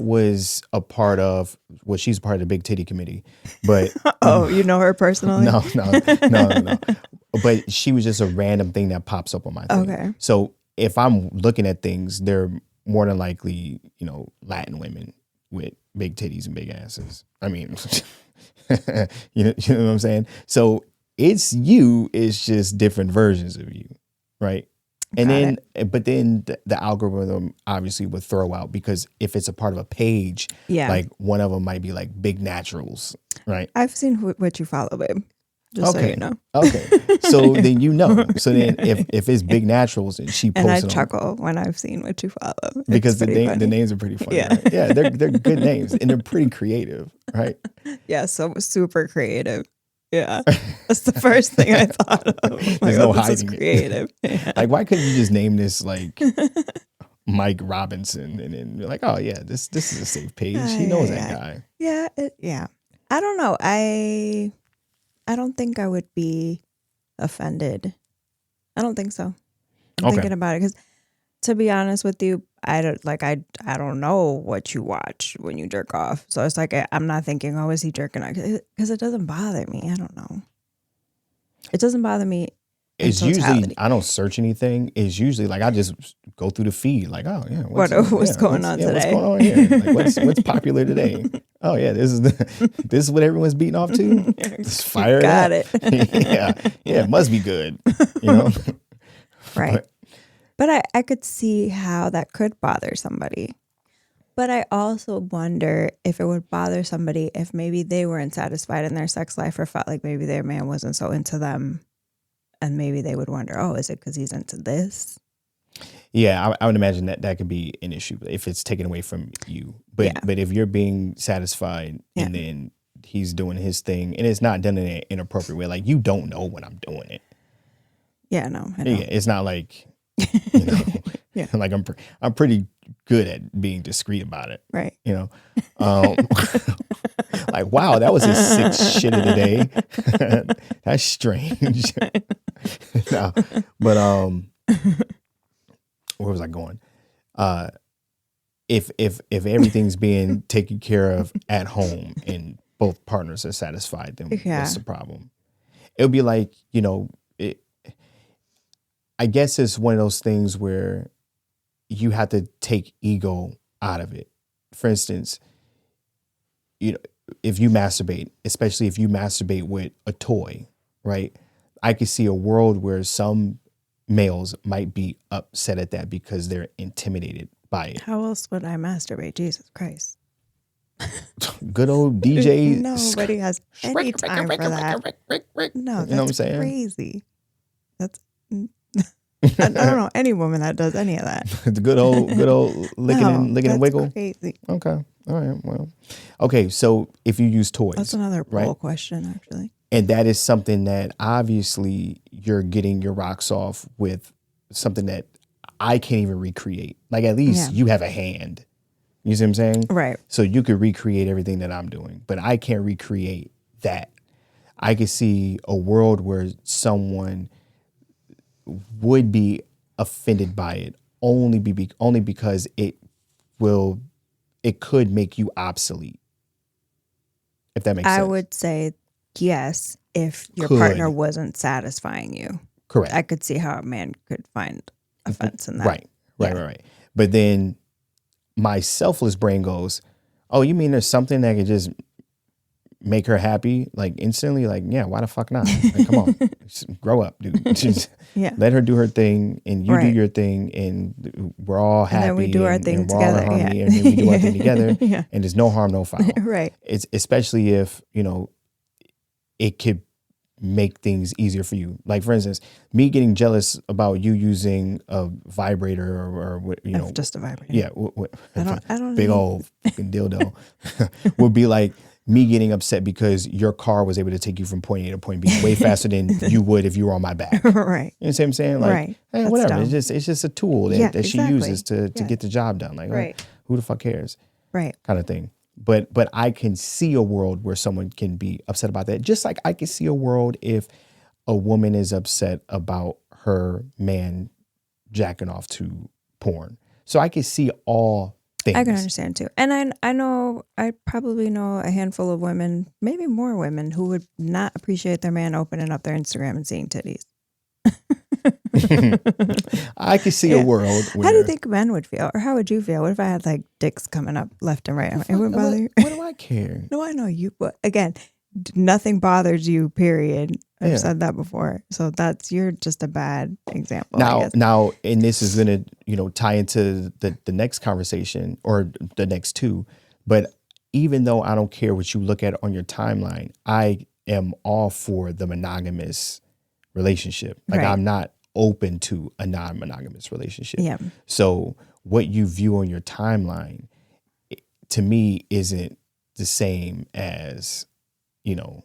was a part of. Well, she's part of the big titty committee, but Oh, you know her personally? no. But she was just a random thing that pops up on my thing. Okay. So if I'm looking at things, they're more than likely, Latin women with big titties and big asses. I mean, you know what I'm saying? So it's just different versions of you, right? And but then the algorithm obviously would throw out, because if it's a part of a page, like one of them might be like big naturals, right? I've seen what you follow, babe. Just so you know. Okay. So then So then if it's big naturals and she posts and I chuckle when I've seen what you follow. Because the names are pretty funny. Yeah. Right? Yeah, they're good names and they're pretty creative, right? Yeah, so super creative. Yeah. That's the first thing I thought of. Like, There's no this is hiding it. creative. Yeah. Like, why couldn't you just name this like Mike Robinson and then be like, oh yeah, this is a safe page. He knows that guy. Yeah. Yeah. I don't know. I don't think I would be offended. I don't think so. I'm thinking about it because, to be honest with you, I don't know what you watch when you jerk off. So it's like I'm not thinking, oh, is he jerking off? Because it doesn't bother me. I don't know. It doesn't bother me. It's usually, I don't search anything. It's usually like I just go through the feed, like, oh yeah, what's going on today? What's going on here? Like, what's popular today? Oh yeah, this is what everyone's beating off to. Just fire Got it. yeah, it must be good, you know. Right. But I could see how that could bother somebody. But I also wonder if it would bother somebody if maybe they weren't satisfied in their sex life or felt like maybe their man wasn't so into them. And maybe they would wonder, oh, is it because he's into this? Yeah, I would imagine that could be an issue if it's taken away from you. But if you're being satisfied and then he's doing his thing and it's not done in an inappropriate way, like you don't know when I'm doing it. Yeah, no. I Yeah, it's not like, you know, like I'm pretty good at being discreet about it. Right. You know, like, wow, that was his sixth shit of the day. That's strange. No, but where was I going? If everything's being taken care of at home and both partners are satisfied, then what's the problem? It would be like, I guess it's one of those things where you have to take ego out of it. For instance, if you masturbate, especially if you masturbate with a toy, right? I could see a world where some males might be upset at that because they're intimidated by it. How else would I masturbate? Jesus Christ. Good old DJ. Nobody has any time for that. No, that's, you know what I'm saying? Crazy. That's I don't know any woman that does any of that. The good old licking and wiggle. Crazy. Okay. All right. Well. Okay. So if you use toys, that's another poll question, actually. And that is something that obviously you're getting your rocks off with, something that I can't even recreate. Like, at least you have a hand. You see what I'm saying? Right. So you could recreate everything that I'm doing, but I can't recreate that. I could see a world where someone would be offended by it only because it could make you obsolete. If that makes sense. I would say yes, if your partner wasn't satisfying you. Correct. I could see how a man could find offense in that. Right. But then my selfless brain goes, oh, you mean there's something that could just make her happy, like instantly, like, yeah, why the fuck not? Like, come on, just grow up, dude. Just let her do her thing and you do your thing and we're all happy. And then we do our thing and we're together. all in harmony and then we do our thing together Yeah. and there's no harm, no foul. Right. It's especially if, you know, it could make things easier for you. Like for instance, me getting jealous about you using a vibrator or you know, just a vibrator. Yeah. I don't big need... old fucking dildo would be like me getting upset because your car was able to take you from point A to point B way faster than you would if you were on my back. Right. You know what I'm saying? Like, right. Hey, That's whatever. dumb. It's just a tool that, that she uses to get the job done. Like, right. Who the fuck cares? Right. Kind of thing. But I can see a world where someone can be upset about that. Just like I can see a world if a woman is upset about her man jacking off to porn. So I can see all things. I can understand too. And I probably know a handful of women, maybe more women, who would not appreciate their man opening up their Instagram and seeing titties. I could see a world where... How do you think men would feel? Or how would you feel? What if I had like dicks coming up left and right? It wouldn't bother you. What do I care? No, I know you. But again, nothing bothers you, period. I've said that before. So you're just a bad example. Now, and this is going to, you know, tie into the next conversation or the next two. But even though I don't care what you look at on your timeline, I am all for the monogamous relationship. Like I'm not open to a non-monogamous relationship. Yeah. So what you view on your timeline, to me, isn't the same as, you know,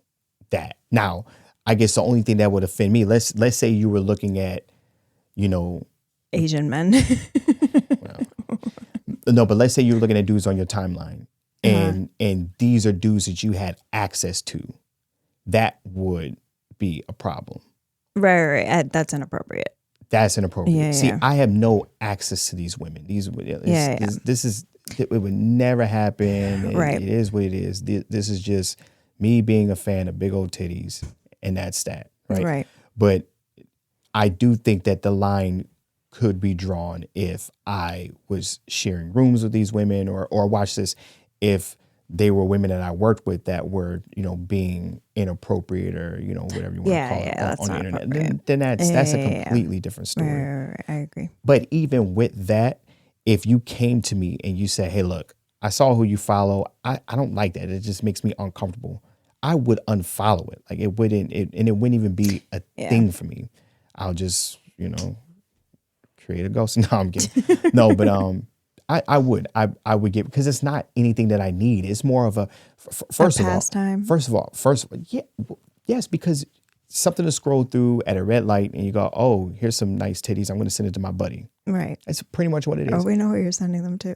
that. Now, I guess the only thing that would offend me, let's say you were looking at, you know, Asian men. No, but let's say you were looking at dudes on your timeline and these are dudes that you had access to. That would be a problem. Right. That's inappropriate. That's inappropriate. Yeah, See, I have no access to these women. This is, it would never happen. It is what it is. This is just me being a fan of big old titties, and that's that. Right. But I do think that the line could be drawn if I was sharing rooms with these women or watch this, if they were women that I worked with that were, you know, being inappropriate or, you know, whatever you want to call it on the internet, then that's a completely different story. Right. I agree. But even with that, if you came to me and you said, hey, look, I saw who you follow. I don't like that. It just makes me uncomfortable. I would unfollow it. Like it wouldn't even be a thing for me. I'll just, you know, create a ghost. No, I'm kidding. No, but I would get, because it's not anything that I need. It's more of a pastime. First of all, yes, because something to scroll through at a red light and you go, oh, here's some nice titties. I'm going to send it to my buddy. Right. That's pretty much what it is. Oh, we know who you're sending them to.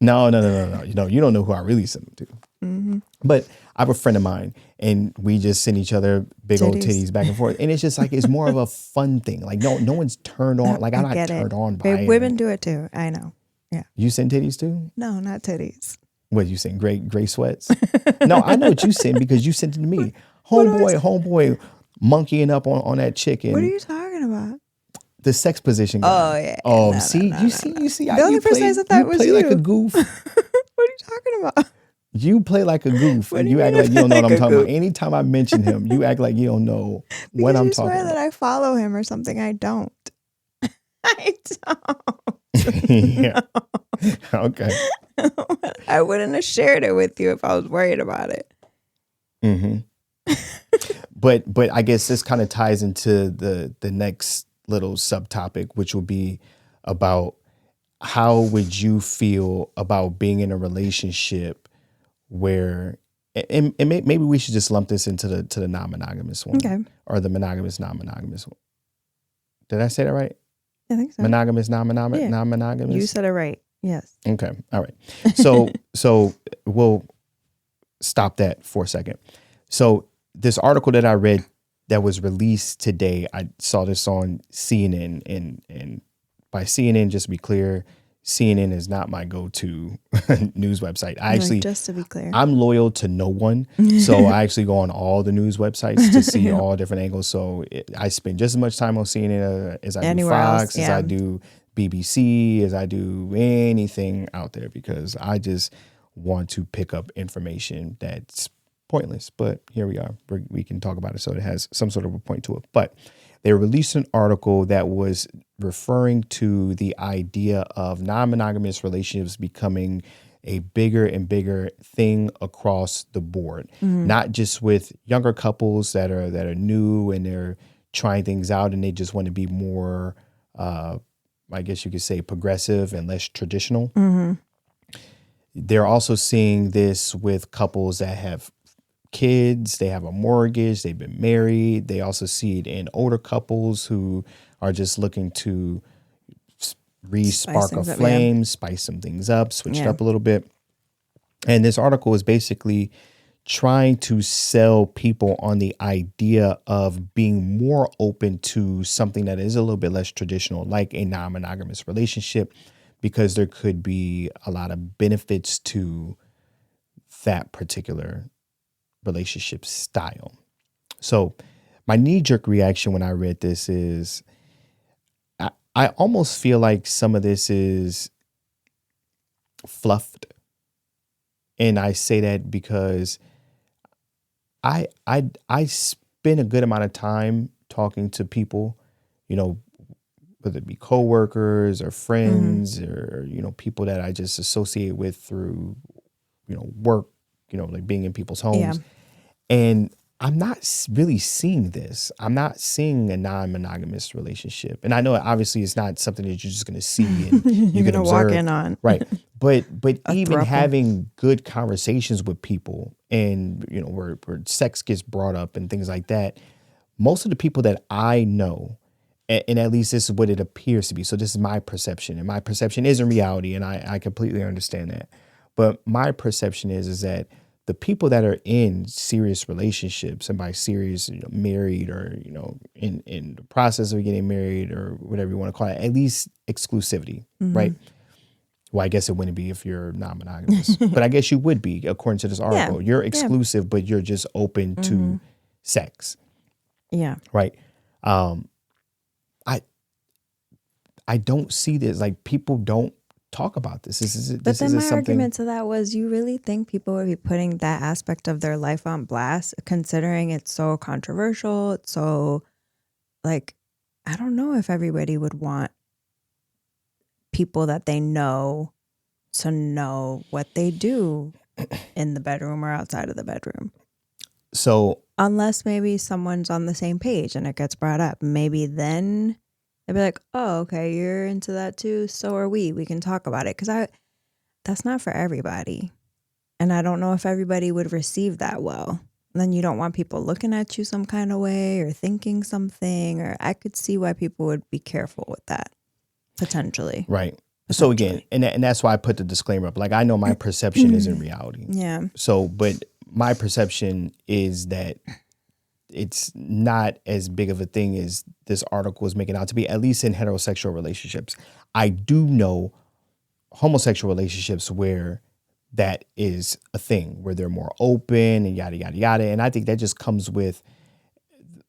No. You don't know who I really send them to. Mm-hmm. But I have a friend of mine and we just send each other big old titties back and forth. And it's just like, it's more of a fun thing. Like no one's turned on. Like I'm not turned on by it. Women do it too. I know. Yeah. You send titties too? No, not titties. What, you send gray sweats? No, I know what you send because you sent it to me. Homeboy monkeying up on that chicken. What are you talking about? The sex position guy. Oh yeah. Oh, no, see. The only person I said that was you. You play like a goof. What are you talking about? You play like a goof and you act like you don't know what I'm talking about. Anytime I mention him, you act like you don't know what I'm talking about. You swear that I follow him or something. I don't. I don't. Yeah. Okay. I wouldn't have shared it with you if I was worried about it. Mm-hmm. But I guess this kind of ties into the next little subtopic, which will be about how would you feel about being in a relationship where, and maybe we should just lump this into the non-monogamous one, okay, or the monogamous non-monogamous one. Did I say that right? I think so. Monogamous non-monogamous. You said it right. Yes. Okay. All right. So we'll stop that for a second. So this article that I read that was released today, I saw this on CNN, and by CNN, just to be clear, CNN is not my go-to news website. Just to be clear, I'm loyal to no one. So I actually go on all the news websites to see all different angles. So I spend just as much time on CNN as I do Fox, as I do BBC, as I do anything out there, because I just want to pick up information that's pointless, but here we are. We can talk about it, so it has some sort of a point to it. But they released an article that was referring to the idea of non-monogamous relationships becoming a bigger and bigger thing across the board, not just with younger couples that are new and they're trying things out and they just want to be more, I guess you could say, progressive and less traditional. They're also seeing this with couples that have kids, they have a mortgage, they've been married. They also see it in older couples who are just looking to re-spark a flame, spice some things up, switch it up a little bit. And this article is basically trying to sell people on the idea of being more open to something that is a little bit less traditional, like a non-monogamous relationship, because there could be a lot of benefits to that particular relationship style. So my knee-jerk reaction when I read this is I almost feel like some of this is fluffed. And I say that because I spend a good amount of time talking to people, you know, whether it be coworkers or friends or, you know, people that I just associate with through, you know, work, you know, like being in people's homes. Yeah. And I'm not really seeing this. I'm not seeing a non-monogamous relationship. And I know obviously it's not something that you're just going to see and you can observe. Walk in on. Right. But even throuple. having good conversations with people and, you know, where sex gets brought up and things like that, most of the people that I know, and at least this is what it appears to be. So this is my perception, and my perception isn't reality, and I completely understand that. But my perception is that the people that are in serious relationships, and by serious, you know, married or, you know, in the process of getting married or whatever you want to call it, at least exclusivity, right? Well, I guess it wouldn't be if you're non-monogamous, but I guess you would be according to this article. You're exclusive, but you're just open to sex. Yeah. Right. I don't see this, like, people don't talk about this. But then my argument to that was, you really think people would be putting that aspect of their life on blast, considering it's so controversial? It's so, like, I don't know if everybody would want people that they know to know what they do in the bedroom or outside of the bedroom. So unless maybe someone's on the same page and it gets brought up, maybe then they'd be like, oh, okay, you're into that too. So are we. We can talk about it. Because that's not for everybody. And I don't know if everybody would receive that well. And then you don't want people looking at you some kind of way or thinking something. Or I could see why people would be careful with that, potentially. Right. So again, and that's why I put the disclaimer up. Like, I know my perception isn't reality. Yeah. So, but my perception is that it's not as big of a thing as this article is making out to be, at least in heterosexual relationships. I do know homosexual relationships where that is a thing, where they're more open and yada, yada, yada. And I think that just comes with,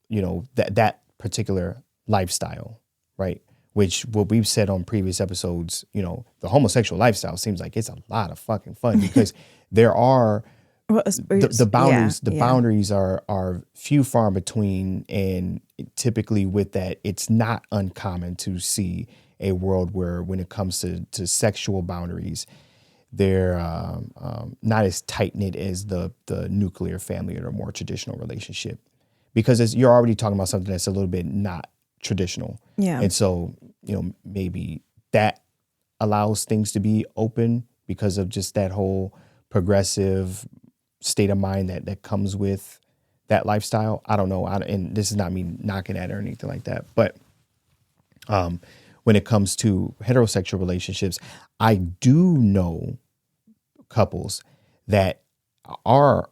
you know, that particular lifestyle, right? Which, what we've said on previous episodes, you know, the homosexual lifestyle seems like it's a lot of fucking fun because there are the boundaries. Boundaries are few far between, and typically with that, it's not uncommon to see a world where, when it comes to sexual boundaries, they're not as tight knit as the nuclear family or more traditional relationship, because you're already talking about something that's a little bit not traditional. Yeah. And so, you know, maybe that allows things to be open because of just that whole progressive state of mind that comes with that lifestyle. I don't know. And this is not me knocking at it or anything like that. But when it comes to heterosexual relationships, I do know couples that are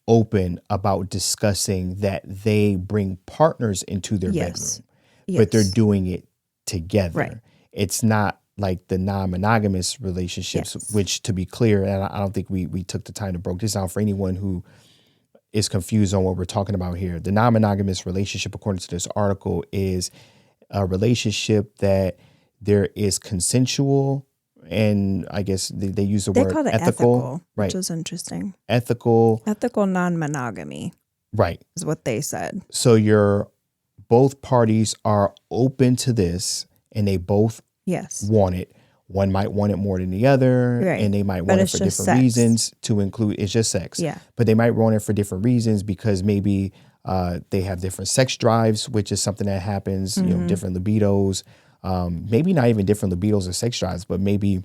open about discussing that they bring partners into their bedroom, but they're doing it together. Right. It's not like the non-monogamous relationships, which, to be clear, and I don't think we took the time to break this down for anyone who is confused on what we're talking about here. The non-monogamous relationship, according to this article, is a relationship that there is consensual and I guess they use the They word call it ethical, right? which is interesting. Ethical, Ethical non-monogamy right? is what they said. So both parties are open to this, and they both Yes. want it. One might want it more than the other, Right. and they might But want it it's for just different sex. reasons. To include, it's just sex. Yeah. But they might want it for different reasons because maybe they have different sex drives, which is something that happens. You know, different libidos. Maybe not even different libidos or sex drives, but maybe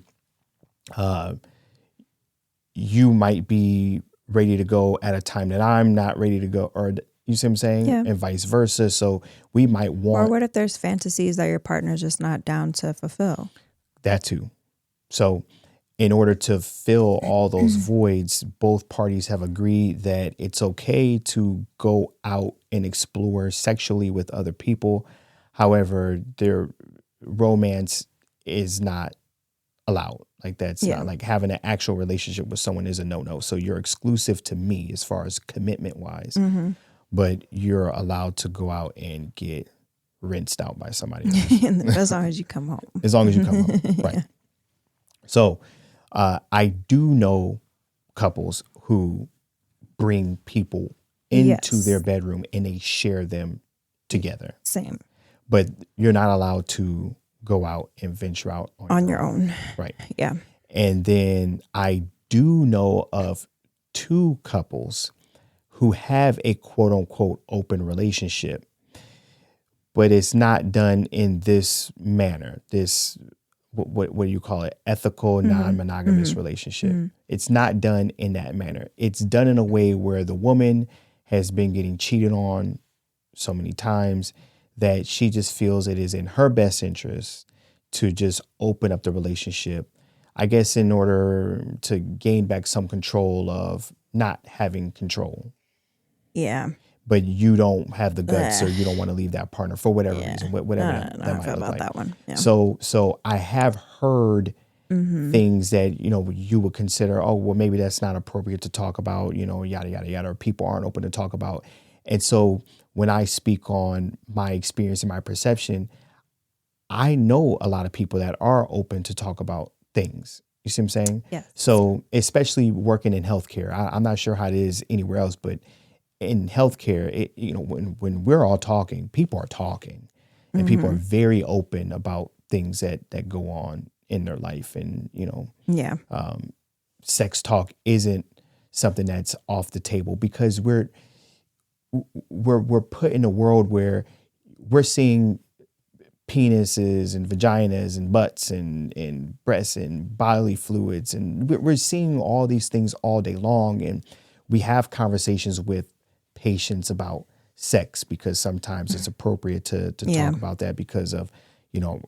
you might be ready to go at a time that I'm not ready to go, or you see what I'm saying? Yeah. And vice versa. So we might Or want what if there's fantasies that your partner's just not down to fulfill? that too. So in order to fill all those voids, both parties have agreed that it's okay to go out and explore sexually with other people. However, their romance is not allowed. Like that's Yeah. not like having an actual relationship with someone is a no-no. So you're exclusive to me as far as commitment wise, but you're allowed to go out and get rinsed out by somebody else. As long as you come home. As long as you come home. Right. So I do know couples who bring people into Yes. their bedroom and they share them together. Same. But you're not allowed to go out and venture out On your own. Right. Yeah. And then I do know of two couples who have a quote unquote open relationship, but it's not done in this manner. This, what do you call it? Ethical, non-monogamous relationship. It's not done in that manner. It's done in a way where the woman has been getting cheated on so many times that she just feels it is in her best interest to just open up the relationship, I guess, in order to gain back some control of not having control. Yeah. But you don't have the guts or you don't want to leave that partner for whatever reason, whatever that I might feel look about like. that one. Yeah. So I have heard things that, you know, you would consider, oh, well, maybe that's not appropriate to talk about, you know, yada, yada, yada, or people aren't open to talk about. And so when I speak on my experience and my perception, I know a lot of people that are open to talk about things. You see what I'm saying? Yes. So especially working in healthcare, I'm not sure how it is anywhere else, but in healthcare, you know, when we're all talking, people are talking, and people are very open about things that go on in their life, and you know, Yeah. sex talk isn't something that's off the table because we're put in a world where we're seeing penises and vaginas and butts and breasts and bodily fluids, and we're seeing all these things all day long, and we have conversations with patients about sex because sometimes it's appropriate to Yeah. talk about that because of, you know,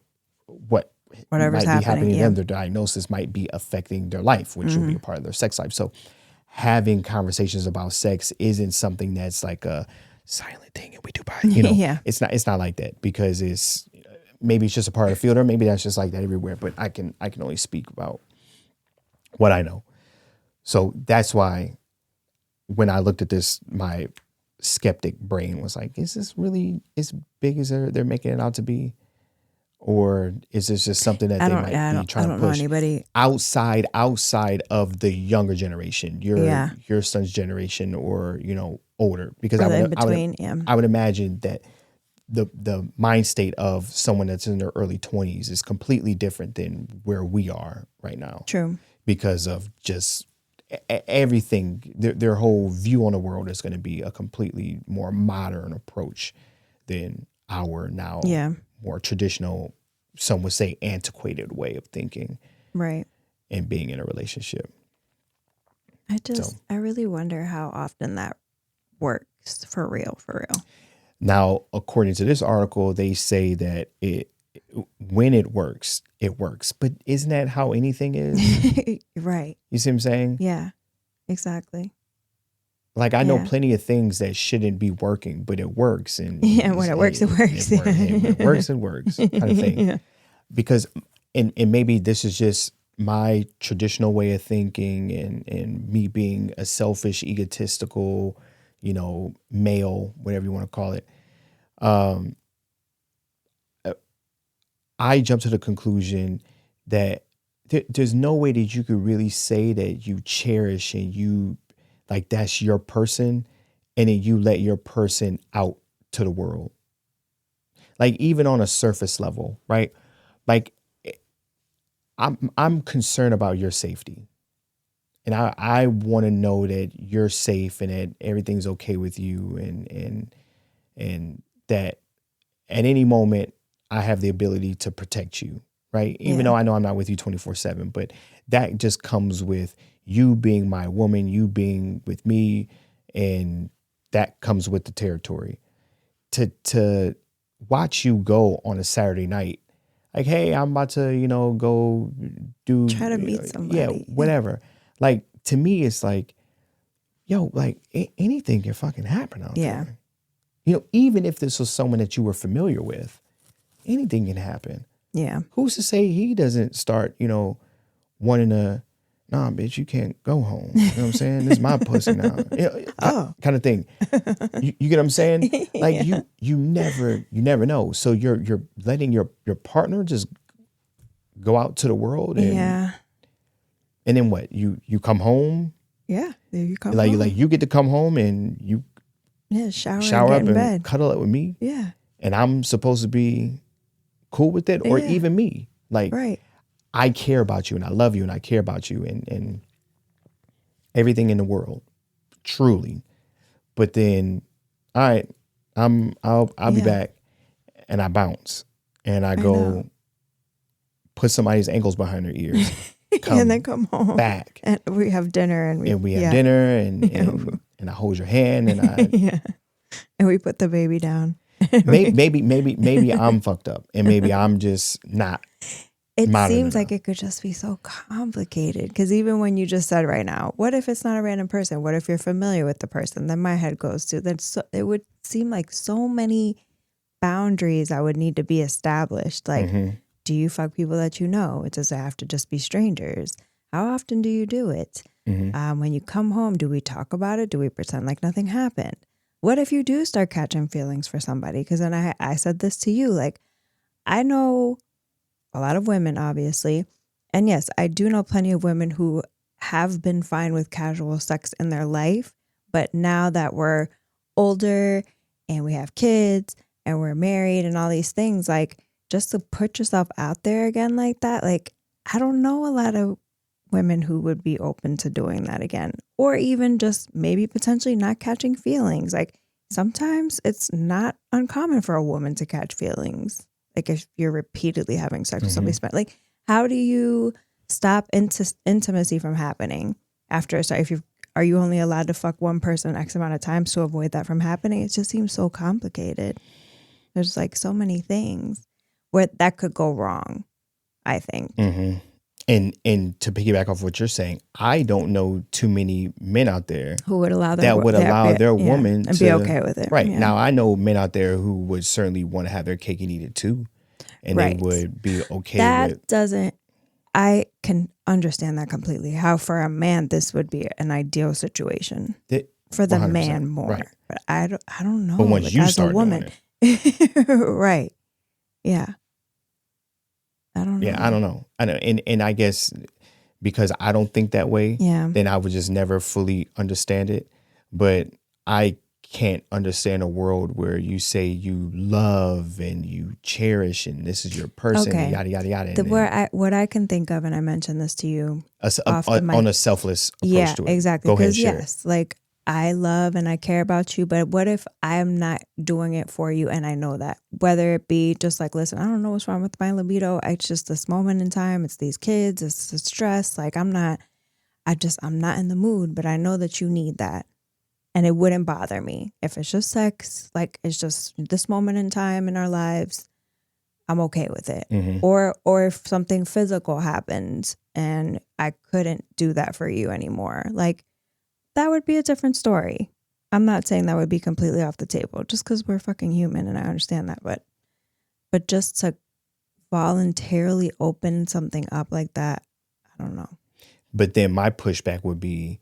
Whatever's might be happening to yeah. them. Their diagnosis might be affecting their life, which will be a part of their sex life. So having conversations about sex isn't something that's like a silent thing and we do by, you know, Yeah. it's not like that because maybe it's just a part of the field, or maybe that's just like that everywhere. But I can only speak about what I know. So that's why when I looked at this, my skeptic brain was like, is this really as big as they're making it out to be? Or is this just something that they might be trying to push outside of the younger generation, your son's generation, or, you know, older? Because I would imagine that the mind state of someone that's in their early 20s is completely different than where we are right now. True. Because of just everything, their whole view on the world is going to be a completely more modern approach than our now more traditional, some would say antiquated way of thinking. Right. And being in a relationship. I really wonder how often that works for real. Now, according to this article, they say that when it works, it works. But isn't that how anything is? Right. You see what I'm saying? Yeah, exactly. Like I know plenty of things that shouldn't be working, but it works. And when it works, it works. When it works, it works kind of thing. Yeah. Because, and maybe this is just my traditional way of thinking and me being a selfish, egotistical, you know, male, whatever you want to call it. I jumped to the conclusion that there's no way that you could really say that you cherish and you like that's your person, and then you let your person out to the world. Like even on a surface level, right? Like I'm concerned about your safety. And I want to know that you're safe and that everything's okay with you and that at any moment I have the ability to protect you, right? Even though I know I'm not with you 24/7, but that just comes with you being my woman, you being with me, and that comes with the territory. To watch you go on a Saturday night, like, hey, I'm about to, go do Try to meet somebody. whatever. Like to me, it's like, yo, like anything can fucking happen out there. Even if this was someone that you were familiar with, anything can happen. Yeah. Who's to say he doesn't start, wanting to, nah, bitch, you can't go home. You know what I'm saying? This is my pussy now. Kind of thing. You get what I'm saying? Like you never know. So you're letting your partner just go out to the world and then what? You come home. Yeah. There you come like home. like you get to come home and you shower up in and bed. cuddle up with me. Yeah. And I'm supposed to be cool with it, or even me. Like I care about you and I love you and I care about you and everything in the world. Truly. But then, all right, I'll be back, and I bounce and I go put somebody's ankles behind their ears. And then come home back. And we have dinner and we have dinner and I hold your hand and I and we put the baby down. maybe I'm fucked up and maybe I'm just not. It seems like it could just be so complicated because even when you just said right now, what if it's not a random person? What if you're familiar with the person? Then my head goes to that. It would seem like so many boundaries that would need to be established. Like, do you fuck people that you know? It doesn't have to just be strangers. How often do you do it? When you come home, do we talk about it? Do we pretend like nothing happened? What if you do start catching feelings for somebody? Because then I said this to you, like, I know a lot of women, obviously. And yes, I do know plenty of women who have been fine with casual sex in their life. But now that we're older and we have kids and we're married and all these things, like just to put yourself out there again like that, like I don't know a lot of women who would be open to doing that again. Or even just maybe potentially not catching feelings. Like sometimes it's not uncommon for a woman to catch feelings. Like if you're repeatedly having sex with somebody, like how do you stop intimacy from happening after? So are you only allowed to fuck one person X amount of times to avoid that from happening? It just seems so complicated. There's like so many things where that could go wrong, I think. And to piggyback off what you're saying, I don't know too many men out there who would allow their woman and be okay with it. Right. Now, I know men out there who would certainly want to have their cake and eat it too. And they would be okay with. I can understand that completely. How for a man, this would be an ideal situation for the man more. Right. But I don't know. But once you start doing it. Right. Yeah. I don't know. Yeah, I don't know. I know, and I guess because I don't think that way, then I would just never fully understand it. But I can't understand a world where you say you love and you cherish and this is your person, and yada yada yada. What I can think of, and I mentioned this to you on a selfless approach to it. Exactly. Go ahead, yes, like I love and I care about you, but what if I'm not doing it for you and I know that? Whether it be just like, listen, I don't know what's wrong with my libido. It's just this moment in time. It's these kids. It's the stress. Like I'm not in the mood, but I know that you need that. And it wouldn't bother me. If it's just sex, like it's just this moment in time in our lives, I'm okay with it. Or if something physical happens and I couldn't do that for you anymore, like that would be a different story. I'm not saying that would be completely off the table just because we're fucking human and I understand that. But just to voluntarily open something up like that, I don't know. But then my pushback would be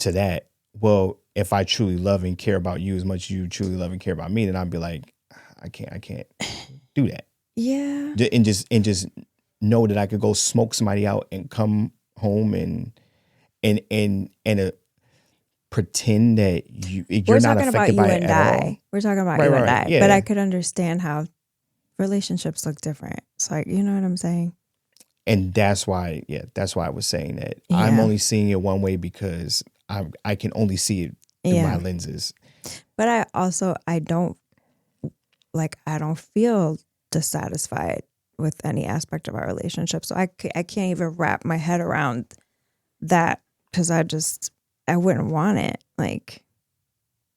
to that, well, if I truly love and care about you as much as you truly love and care about me, then I'd be like, I can't do that. Yeah. And just know that I could go smoke somebody out and come home and pretend that you're not affected by it at all. We're talking about you and I. But I could understand how relationships look different. It's like, you know what I'm saying? And that's why I was saying that I'm only seeing it one way because I can only see it through my lenses. But I don't feel dissatisfied with any aspect of our relationship. So I can't even wrap my head around that because I wouldn't want it. Like,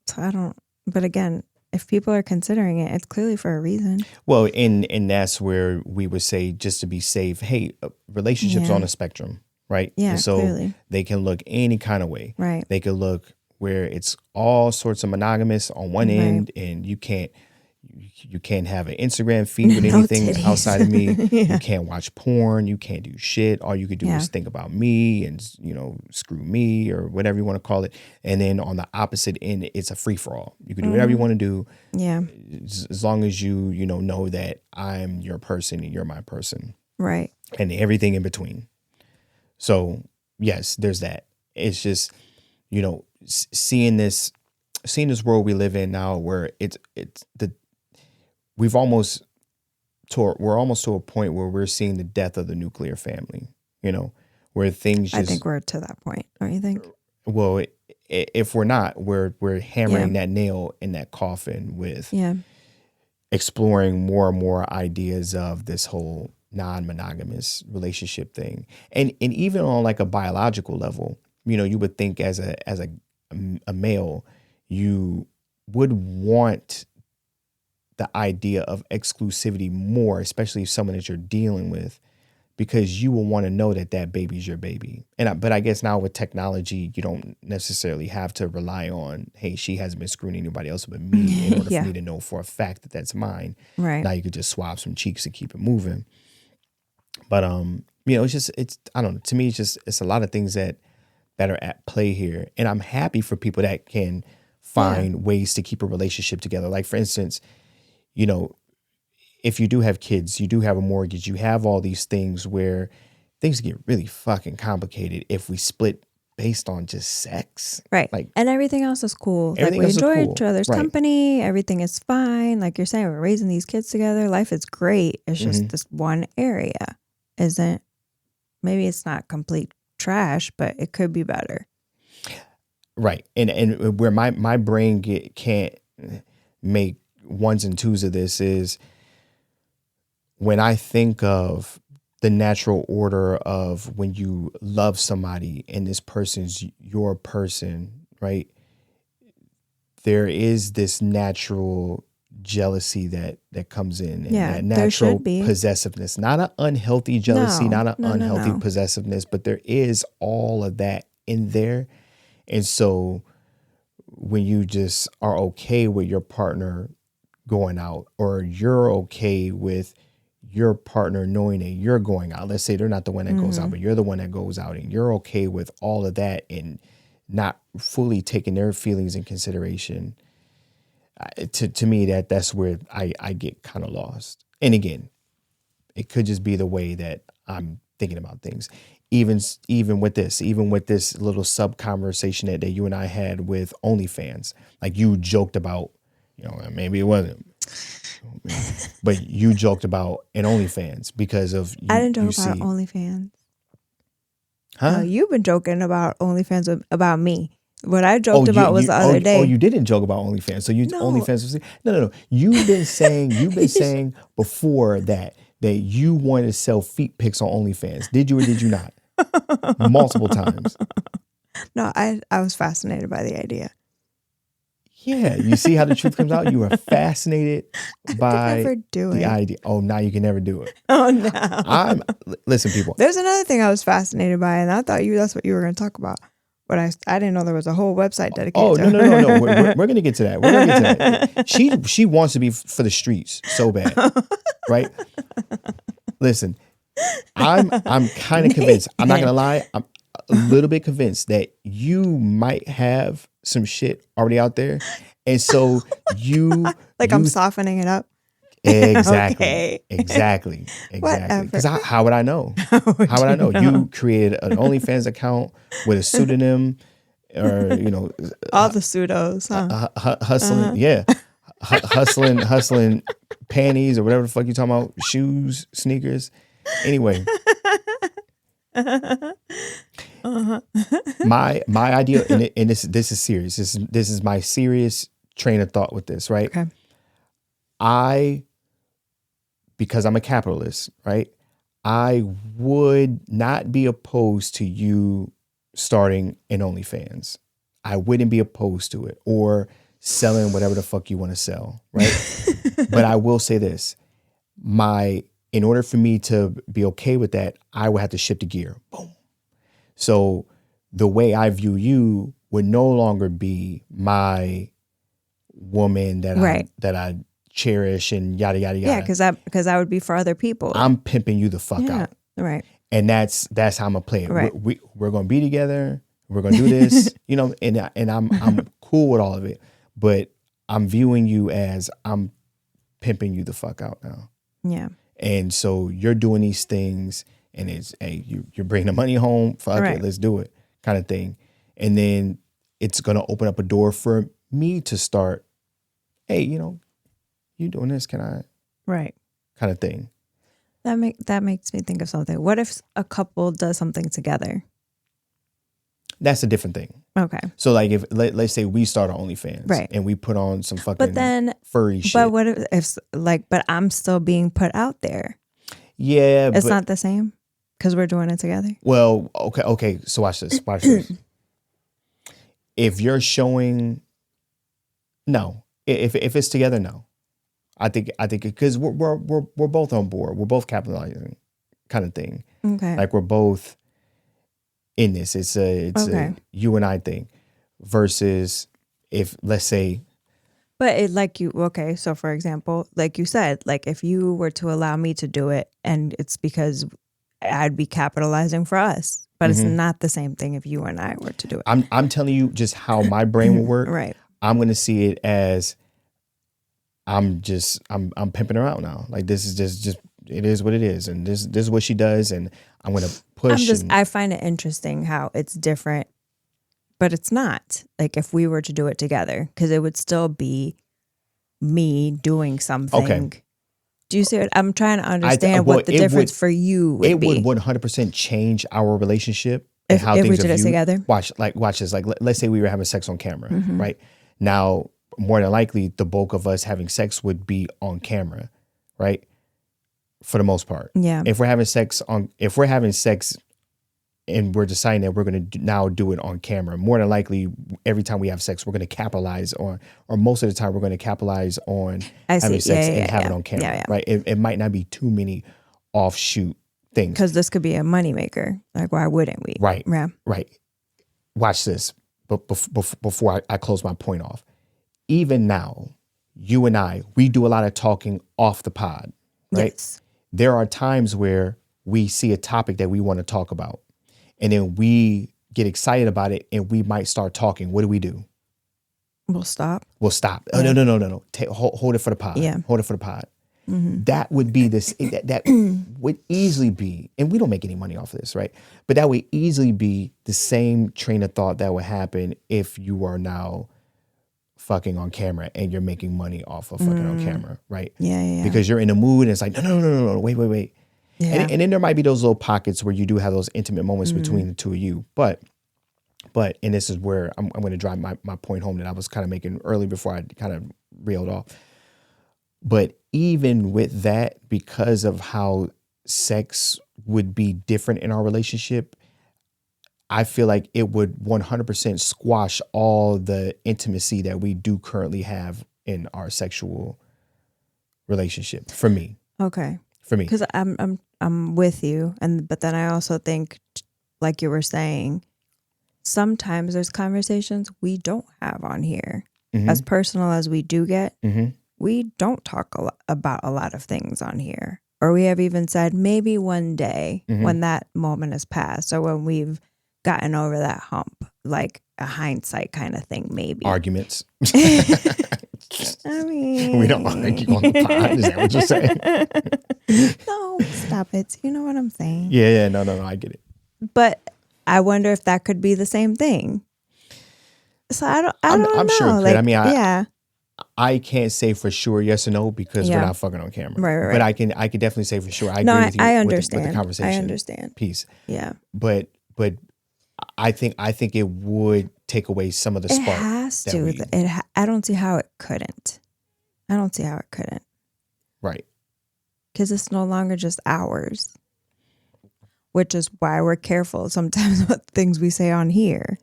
so I don't, but again, if people are considering it, it's clearly for a reason. Well, and that's where we would say, just to be safe, hey, relationships on a spectrum, right? Yeah, and so clearly. They can look any kind of way. Right. They can look where it's all sorts of monogamous on one end, and you can't have an Instagram feed with anything outside of me. You can't watch porn. You can't do shit. All you could do is think about me and, screw me or whatever you want to call it. And then on the opposite end, it's a free for all. You can do whatever you want to do. Yeah. As long as you know that I'm your person and you're my person. Right. And everything in between. So yes, there's that. It's just, seeing this world we live in now where we're almost to a point where we're seeing the death of the nuclear family, where things just, I think we're to that point, don't you think? Well, if we're not, we're hammering that nail in that coffin with exploring more and more ideas of this whole non-monogamous relationship thing. And even on like a biological level, you would think as a male, you would want the idea of exclusivity more, especially if someone that you're dealing with, because you will want to know that baby's your baby. But I guess now with technology, you don't necessarily have to rely on, hey, she hasn't been screwing anybody else but me in order for me to know for a fact that that's mine. Right. Now you could just swap some cheeks and keep it moving. But it's I don't know. To me, it's a lot of things that are at play here, and I'm happy for people that can find ways to keep a relationship together. Like for instance, if you do have kids, you do have a mortgage, you have all these things where things get really fucking complicated if we split based on just sex. Right. Like, and everything else is cool. Like we enjoy each other's company. Everything is fine. Like you're saying, we're raising these kids together. Life is great. It's just this one area maybe it's not complete trash, but it could be better. Right. And where my brain can't make ones and twos of this is when I think of the natural order of when you love somebody and this person's your person, right? There is this natural jealousy that comes in, and that natural possessiveness, not an unhealthy jealousy, not an unhealthy possessiveness, but there is all of that in there. And so when you just are okay with your partner going out, or you're okay with your partner knowing that you're going out, let's say they're not the one that goes out, but you're the one that goes out, and you're okay with all of that and not fully taking their feelings in consideration, to me, that's where I get kind of lost. And again, it could just be the way that I'm thinking about things. Even with this little sub conversation that you and I had with OnlyFans, like you joked about, maybe it wasn't, but you joked about an OnlyFans because of I didn't joke about OnlyFans. Huh? No, you've been joking about OnlyFans about me. What I joked about was the other day. Oh, you didn't joke about OnlyFans. So OnlyFans was no. You've been saying before that you wanted to sell feet pics on OnlyFans. Did you or did you not? Multiple times. No, I was fascinated by the idea. Yeah, you see how the truth comes out? You were fascinated by the idea. Oh, now you can never do it. Oh, no. Listen, people. There's another thing I was fascinated by, and I thought that's what you were going to talk about. But I didn't know there was a whole website dedicated to it. No. We're going to get to that. She wants to be for the streets so bad, right? Listen, I'm kind of convinced. I'm not going to lie. I'm a little bit convinced that you might have some shit already out there. And so I'm softening it up. Exactly. Okay. Exactly. Whatever. Because how would I know? How would I know? You created an OnlyFans account with a pseudonym, or All the pseudos, huh? hustling. Yeah, hustling panties or whatever the fuck you talking about. Shoes, sneakers. Anyway, my idea, and this is serious. This is my serious train of thought with this, right? Okay. Because I'm a capitalist, right? I would not be opposed to you starting an OnlyFans. I wouldn't be opposed to it, or selling whatever the fuck you want to sell, right? But I will say this, in order for me to be okay with that, I would have to shift the gear. Boom. So the way I view you would no longer be my woman that I cherish and yada yada yada. Yeah, because that would be for other people. I'm pimping you the fuck out. Right. And that's how I'm gonna play it. Right. We're gonna be together. We're gonna do this, and I'm cool with all of it. But I'm viewing you as I'm pimping you the fuck out now. Yeah. And so you're doing these things, and it's, hey, you're bringing the money home. Fuck it, let's do it, kind of thing. And then it's gonna open up a door for me to start. Hey, you doing this? Can I? Right. Kind of thing. That makes me think of something. What if a couple does something together? That's a different thing. Okay. So like if let's say we start our OnlyFans, right, and we put on some fucking furry shit. But what if but I'm still being put out there? Yeah, it's not the same because we're doing it together. Well, okay. So watch this. If you're showing, no. If it's together, no. I think because we're both on board. We're both capitalizing, kind of thing. Okay. Like we're both in this. It's a you and I thing, versus if, let's say. But so for example, like you said, like if you were to allow me to do it, and it's because I'd be capitalizing for us, but it's not the same thing if you and I were to do it. I'm telling you just how my brain will work. Right. I'm going to see it as I'm pimping her out now. Like this is just it is what it is, and this is what she does, and I'm going to push. I find it interesting how it's different, but it's not. Like if we were to do it together, because it would still be me doing something. Okay. Do you see what I'm trying to understand? What the difference for you would be? It would 100% change our relationship and how things we did are viewed. It together. Watch this. Like let's say we were having sex on camera, right? Now, more than likely, the bulk of us having sex would be on camera, right? For the most part. Yeah. If we're having sex and we're deciding that we're going to now do it on camera, more than likely, every time we have sex, we're going to capitalize on, or most of the time, we're going to capitalize on having sex and have it on camera, right? It might not be too many offshoot things. Because this could be a moneymaker. Like, why wouldn't we? Right. Yeah. Right. Watch this. But before I close my point off, even now, you and I, we do a lot of talking off the pod, right? Yes. There are times where we see a topic that we want to talk about, and then we get excited about it, and we might start talking. What do? We'll stop. Yeah. Oh, no. Hold it for the pod. Yeah. Hold it for the pod. That would be this. That would easily be, and we don't make any money off of this, right? But that would easily be the same train of thought that would happen if you are now fucking on camera and you're making money off of fucking on camera, right? Yeah. Because you're in the mood and it's like, no, wait. Yeah. And then there might be those little pockets where you do have those intimate moments between the two of you. But, and this is where I'm going to drive my point home that I was kind of making early before I kind of reeled off. But even with that, because of how sex would be different in our relationship, I feel like it would 100% squash all the intimacy that we do currently have in our sexual relationship. For me. Okay. For me. Because I'm with you, but then I also think, like you were saying, sometimes there's conversations we don't have on here. As personal as we do get, we don't talk about a lot of things on here. Or we have even said maybe one day when that moment has passed, or when we've gotten over that hump, like a hindsight kind of thing, maybe. Arguments. I mean, We don't argue on the pod. Is that what you're saying? No, stop it. You know what I'm saying. Yeah, no, I get it. But I wonder if that could be the same thing. So I don't know. I'm sure it could. Like, I mean, yeah. I can't say for sure yes or no because we're Yeah. not fucking on camera. Right. But I can definitely say for sure. I No, agree with you. I with understand. the conversation. I understand. Piece. Yeah. But I think it would take away some of the It spark. has to. I don't see how it couldn't. Right. Because it's no longer just ours. Which is why we're careful sometimes about things we say on here.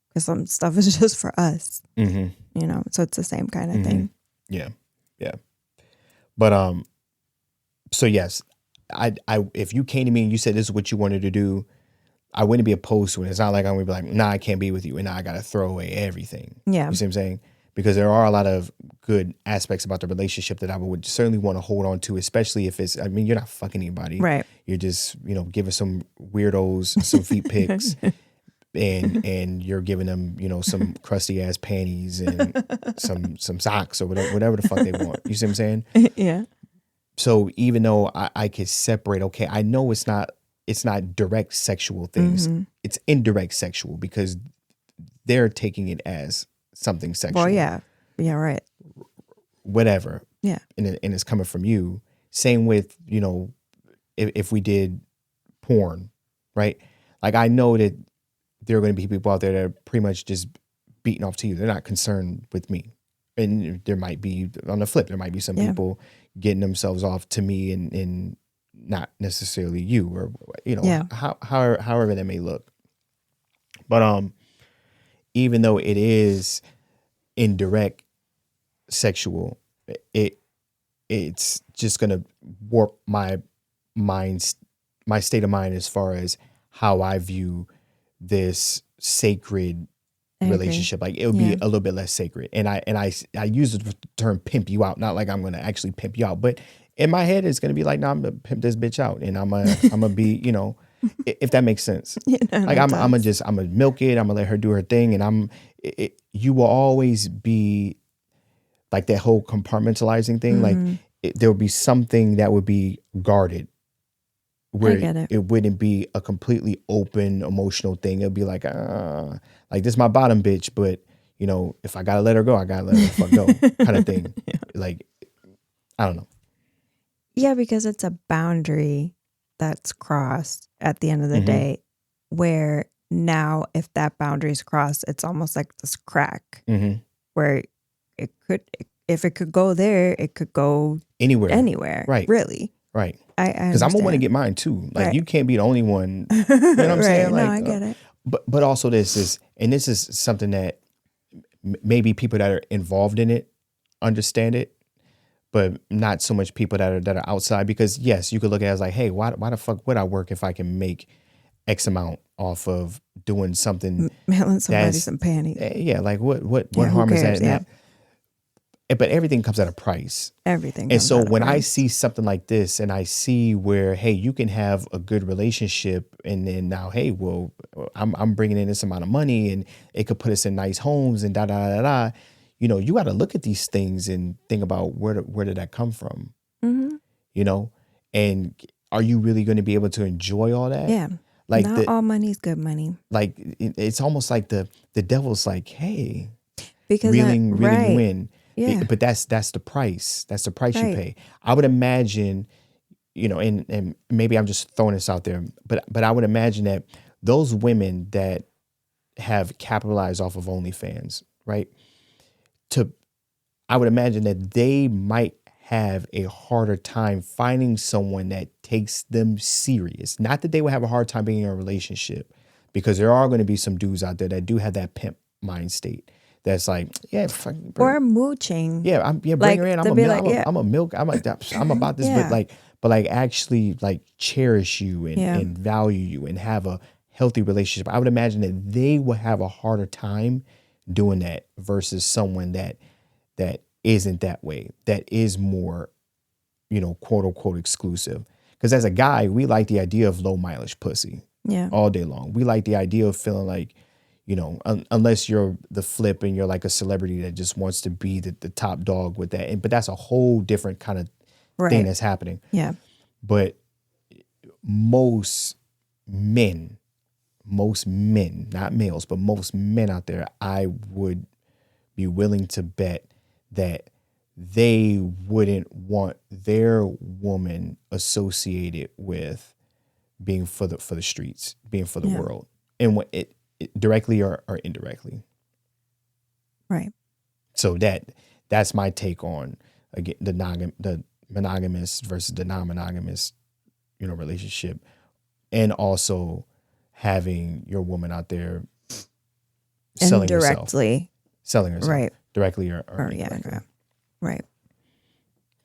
Because some stuff is just for us. Mm-hmm. You know, so it's the same kind of thing. Yeah. But so yes, I if you came to me and you said this is what you wanted to do, I wouldn't be opposed to it. It's not like I'm gonna be like, nah, I can't be with you, and now I gotta throw away everything. Yeah. You see what I'm saying? Because there are a lot of good aspects about the relationship that I would certainly want to hold on to, especially if it's, I mean, you're not fucking anybody. Right. You're just, giving some weirdos some feet pics. And you're giving them, some crusty ass panties and some socks or whatever the fuck they want. You see what I'm saying? Yeah. So even though I could separate, okay, I know it's not direct sexual things. Mm-hmm. It's indirect sexual because they're taking it as something sexual. Well, yeah. Yeah, right. Whatever. Yeah. And it's coming from you. Same with, if we did porn, right? Like I know that there are going to be people out there that are pretty much just beating off to you. They're not concerned with me. And there might be, on the flip, there might be some people getting themselves off to me and not necessarily you or, however that may look. But even though it is indirect sexual, it's just going to warp my state of mind as far as how I view this sacred relationship. Like it'll be a little bit less sacred. And I use the term pimp you out, not like I'm gonna actually pimp you out, but in my head it's gonna be like, no, I'm gonna pimp this bitch out and I'm gonna be, if that makes sense. Like I'm gonna milk it, I'm gonna let her do her thing, and you will always be like that whole compartmentalizing thing. Like there will be something that would be guarded where it wouldn't be a completely open emotional thing. It'll be like this is my bottom bitch, but if I gotta let her go, I gotta let her the fuck go, kind of thing. Like, I don't know. Yeah, because it's a boundary that's crossed at the end of the day, where now if that boundary is crossed, it's almost like this crack where if it could go there, it could go anywhere. Right. Really. Right. Because I'm gonna want to get mine too. Like you can't be the only one. You know what I'm saying? Like, no, I get it. But also this is something that maybe people that are involved in it understand it, but not so much people that are outside. Because yes, you could look at it as like, hey, why the fuck would I work if I can make X amount off of doing something? Mailing somebody some panties. Yeah, like what harm is that? Yeah. But everything comes at a price. Everything. And so when I see something like this and I see where, hey, you can have a good relationship and then now, hey, well, I'm bringing in this amount of money and it could put us in nice homes and da, da, da, da. You got to look at these things and think about where did that come from? And are you really going to be able to enjoy all that? Yeah. Like not all money's good money. Like it's almost like the devil's like, hey, because reeling you in. Yeah. But that's the price. That's the price you pay. I would imagine, and maybe I'm just throwing this out there, but I would imagine that those women that have capitalized off of OnlyFans, right? I would imagine that they might have a harder time finding someone that takes them serious. Not that they would have a hard time being in a relationship, because there are going to be some dudes out there that do have that pimp mind state. That's like, yeah, or mooching. Yeah, bring her in. I'm a milk. I'm about this, but actually like cherish you and value you and have a healthy relationship. I would imagine that they will have a harder time doing that versus someone that isn't that way. That is more, quote unquote exclusive. Because as a guy, we like the idea of low mileage pussy. Yeah. All day long. We like the idea of feeling like, you know, unless you're the flip and you're like a celebrity that just wants to be the top dog with that. But that's a whole different kind of thing that's happening. Yeah. But most men, not males, but most men out there, I would be willing to bet that they wouldn't want their woman associated with being for the streets, being for the world, and what it directly or indirectly. Right. So that's my take on, again, the monogamous versus the non-monogamous, you know, relationship, and also having your woman out there selling herself, right, directly or indirectly. Yeah, right.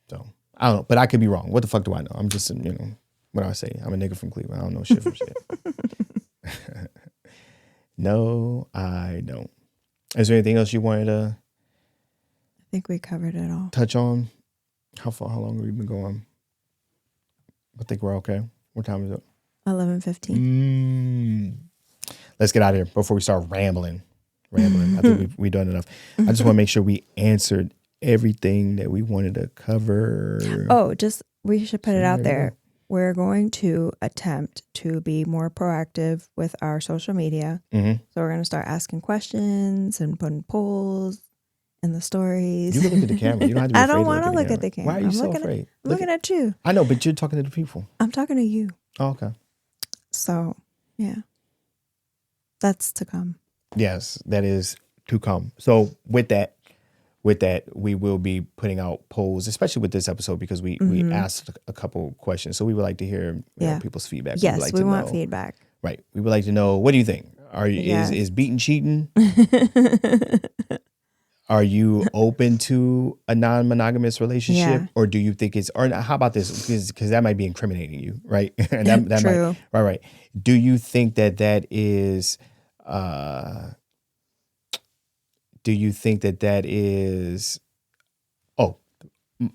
So I don't know, but I could be wrong. What the fuck do I know? I'm just, you know, what do I say? I'm a nigga from Cleveland. I don't know shit from shit. No, I don't. Is there anything else you wanted to? I think we covered it all. Touch on? How long have we been going? I think we're okay. What time is it? 11:15. Let's get out of here before we start rambling. I think we've done enough. I just want to make sure we answered everything that we wanted to cover. Oh, we should put it out there. We're going to attempt to be more proactive with our social media. Mm-hmm. So we're going to start asking questions and putting polls in the stories. You can look at the camera. You don't have to be I afraid don't want to look at the camera. Why are you so afraid? I'm looking at you. I know, but you're talking to the people. I'm talking to you. Oh, okay. So, yeah. That's to come. Yes, that is to come. So with that, we will be putting out polls, especially with this episode, because we asked a couple questions. So we would like to hear you know, people's feedback. Yes, we want feedback. Right. We would like to know, what do you think? Is BEATIN cheating? Are you open to a non-monogamous relationship, or do you think it's? Or how about this? Because that might be incriminating you, right? And that True. Might, right. Do you think that is? Do you think that is? Oh,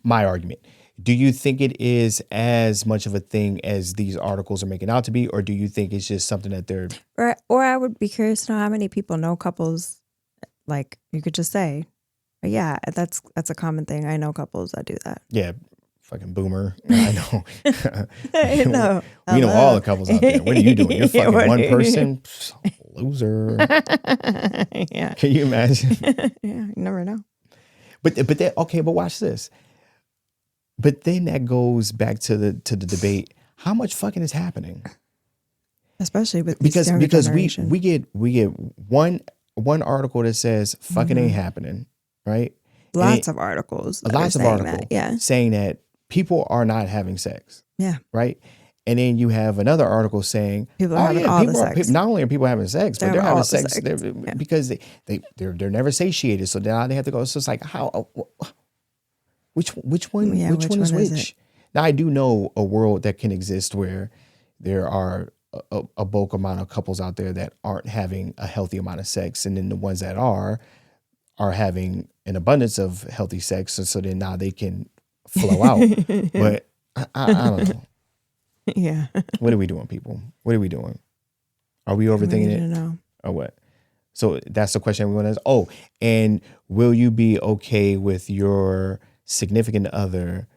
my argument. Do you think it is as much of a thing as these articles are making out to be, or do you think it's just something that they're? Or I would be curious to know how many people know couples. Like, you could just say, yeah, that's a common thing. I know couples that do that. Yeah, fucking boomer. I know. I know. We know all the couples out there. What are you doing? You're fucking one person? Loser. Yeah. Can you imagine? Yeah, you never know. But watch this. But then that goes back to the debate. How much fucking is happening? Especially with because generation. we get one article that says fucking ain't happening, right? Lots of articles. Saying that people are not having sex. Yeah. Right? And then you have another article saying people are having all the sex. Not only are people having sex, but they're having sex. Yeah. Because they're never satiated. So now they have to go. So it's like, how? Which one? Yeah, which one is which? Which? Now I do know a world that can exist where there are a bulk amount of couples out there that aren't having a healthy amount of sex, and then the ones that are having an abundance of healthy sex, and so then now they can flow out. But I don't know. Yeah. What are we doing, people? What are we doing? Are we overthinking it? Know. Or what? So that's the question we want to ask. Oh, and will you be okay with your significant other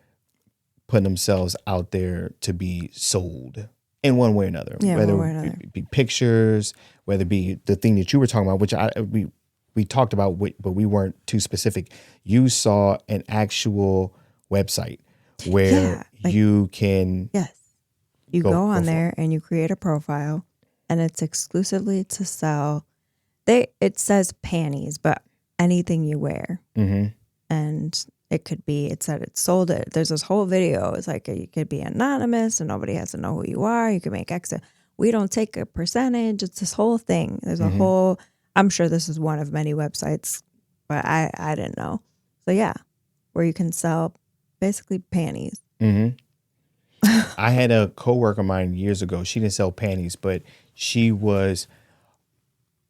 putting themselves out there to be sold in one way or another? Yeah, whether one way or another. it be pictures, whether it be the thing that you were talking about, which we talked about, but we weren't too specific. You saw an actual website where you can. Yes. You go on there and you create a profile, and it's exclusively to sell. It says panties, but anything you wear. Mm-hmm. And it could be, it said it sold it. There's this whole video. It's like, you could be anonymous and nobody has to know who you are. You can make extra. We don't take a percentage. It's this whole thing. There's a whole, I'm sure this is one of many websites, but I didn't know. So yeah, where you can sell basically panties. Mm-hmm. I had a coworker of mine years ago. She didn't sell panties, but she was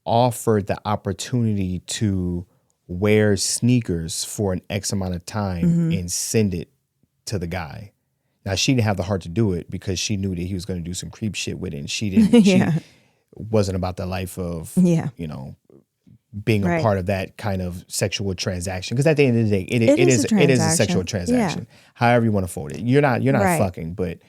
offered the opportunity to wear sneakers for an X amount of time and send it to the guy. Now, she didn't have the heart to do it because she knew that he was going to do some creep shit with it. And she didn't. wasn't about the life of, Yeah. you know, being a Right. part of that kind of sexual transaction. Because at the end of the day, it is is a a sexual transaction. However you want to afford it. You're not Right. fucking, but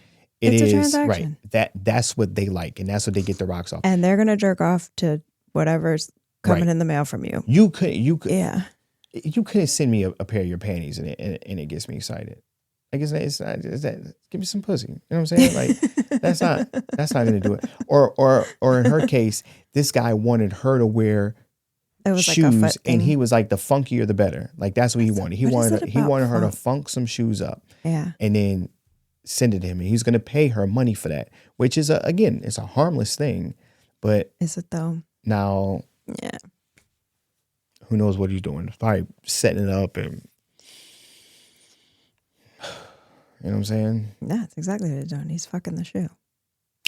It's a right. transaction. That's what they like, and that's what they get the rocks off. And they're going to jerk off to whatever's coming Right. in the mail from you. You could Yeah. you couldn't send me a pair of your panties and it gets me excited. Like it's not give me some pussy. You know what I'm saying? Like that's not gonna do it. Or in her case, this guy wanted her to wear It was shoes, like a foot thing. and he was like, the funkier the better. Like that's what he wanted. He what is wanted it he about wanted her to funk? funk some shoes up Yeah. and then send it to him, and he's gonna pay her money for that, which is again, it's a harmless thing, but Is it though? now Yeah. who knows what he's doing? Probably setting it up, and you know what I'm saying? Yeah, that's exactly what he's doing. He's fucking the shoe.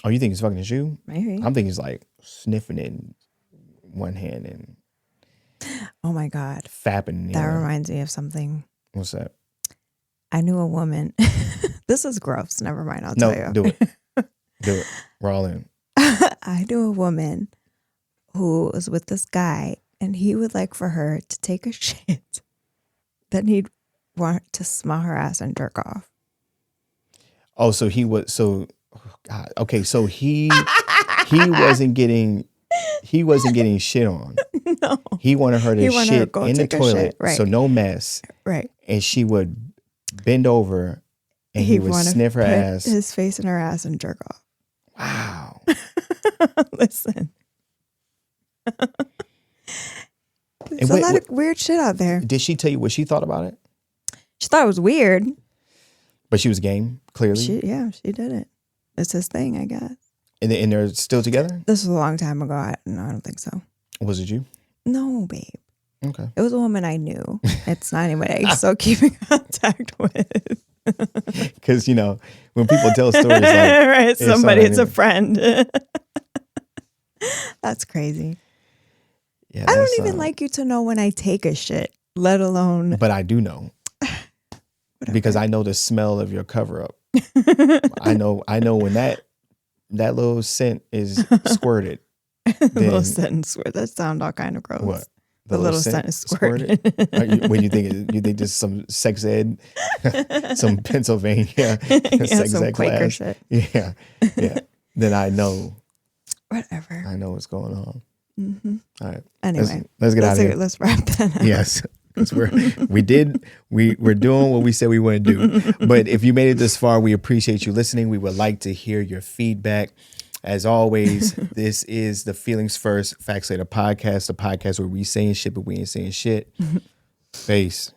Oh, you think he's fucking the shoe? Maybe. I'm thinking he's like sniffing it in one hand and Oh my God. fapping. That reminds me of something. What's that? I knew a woman. This is gross. Never mind. I'll tell you. No, do it. Do it. We're all in. I knew a woman who was with this guy, and he would like for her to take a shit. Then he'd want to smell her ass and jerk off. Oh, so he was God. Okay, so he wasn't getting shit on. No. He wanted her to He wanted her to shit go in the take a toilet, shit, right. so no mess, Right. and she would bend over, and he would wanna sniff her put ass. his face in her ass and jerk off. Wow. Listen. There's And a lot of weird shit out there. Did she tell you what she thought about it? She thought it was weird. But she was game, clearly. She did it. It's his thing, I guess. And they're still together? This was a long time ago. No, I don't think so. Was it you? No, babe. Okay. It was a woman I knew. It's not anybody I still keep in contact with. Because, you know, when people tell stories like... right, somebody, it's a anyway. friend. That's crazy. Yeah, I don't even like you to know when I take a shit, let alone... But I do know. Because I know the smell of your cover-up. I know when that little scent is squirted. The little scent is squirted. That sound all kind of gross. What? The little scent is squirted. When you think just some sex ed, some Pennsylvania Yeah, sex some ed Quaker class. shit. Yeah. Then I know. Whatever. I know what's going on. Mm-hmm. All right. Anyway, let's get out of here. Let's wrap that up. Yes. Because we're doing what we said we want to do. But if you made it this far, we appreciate you listening. We would like to hear your feedback. As always, this is the Feelings First Facts Later podcast, the podcast where we saying shit, but we ain't saying shit. Peace.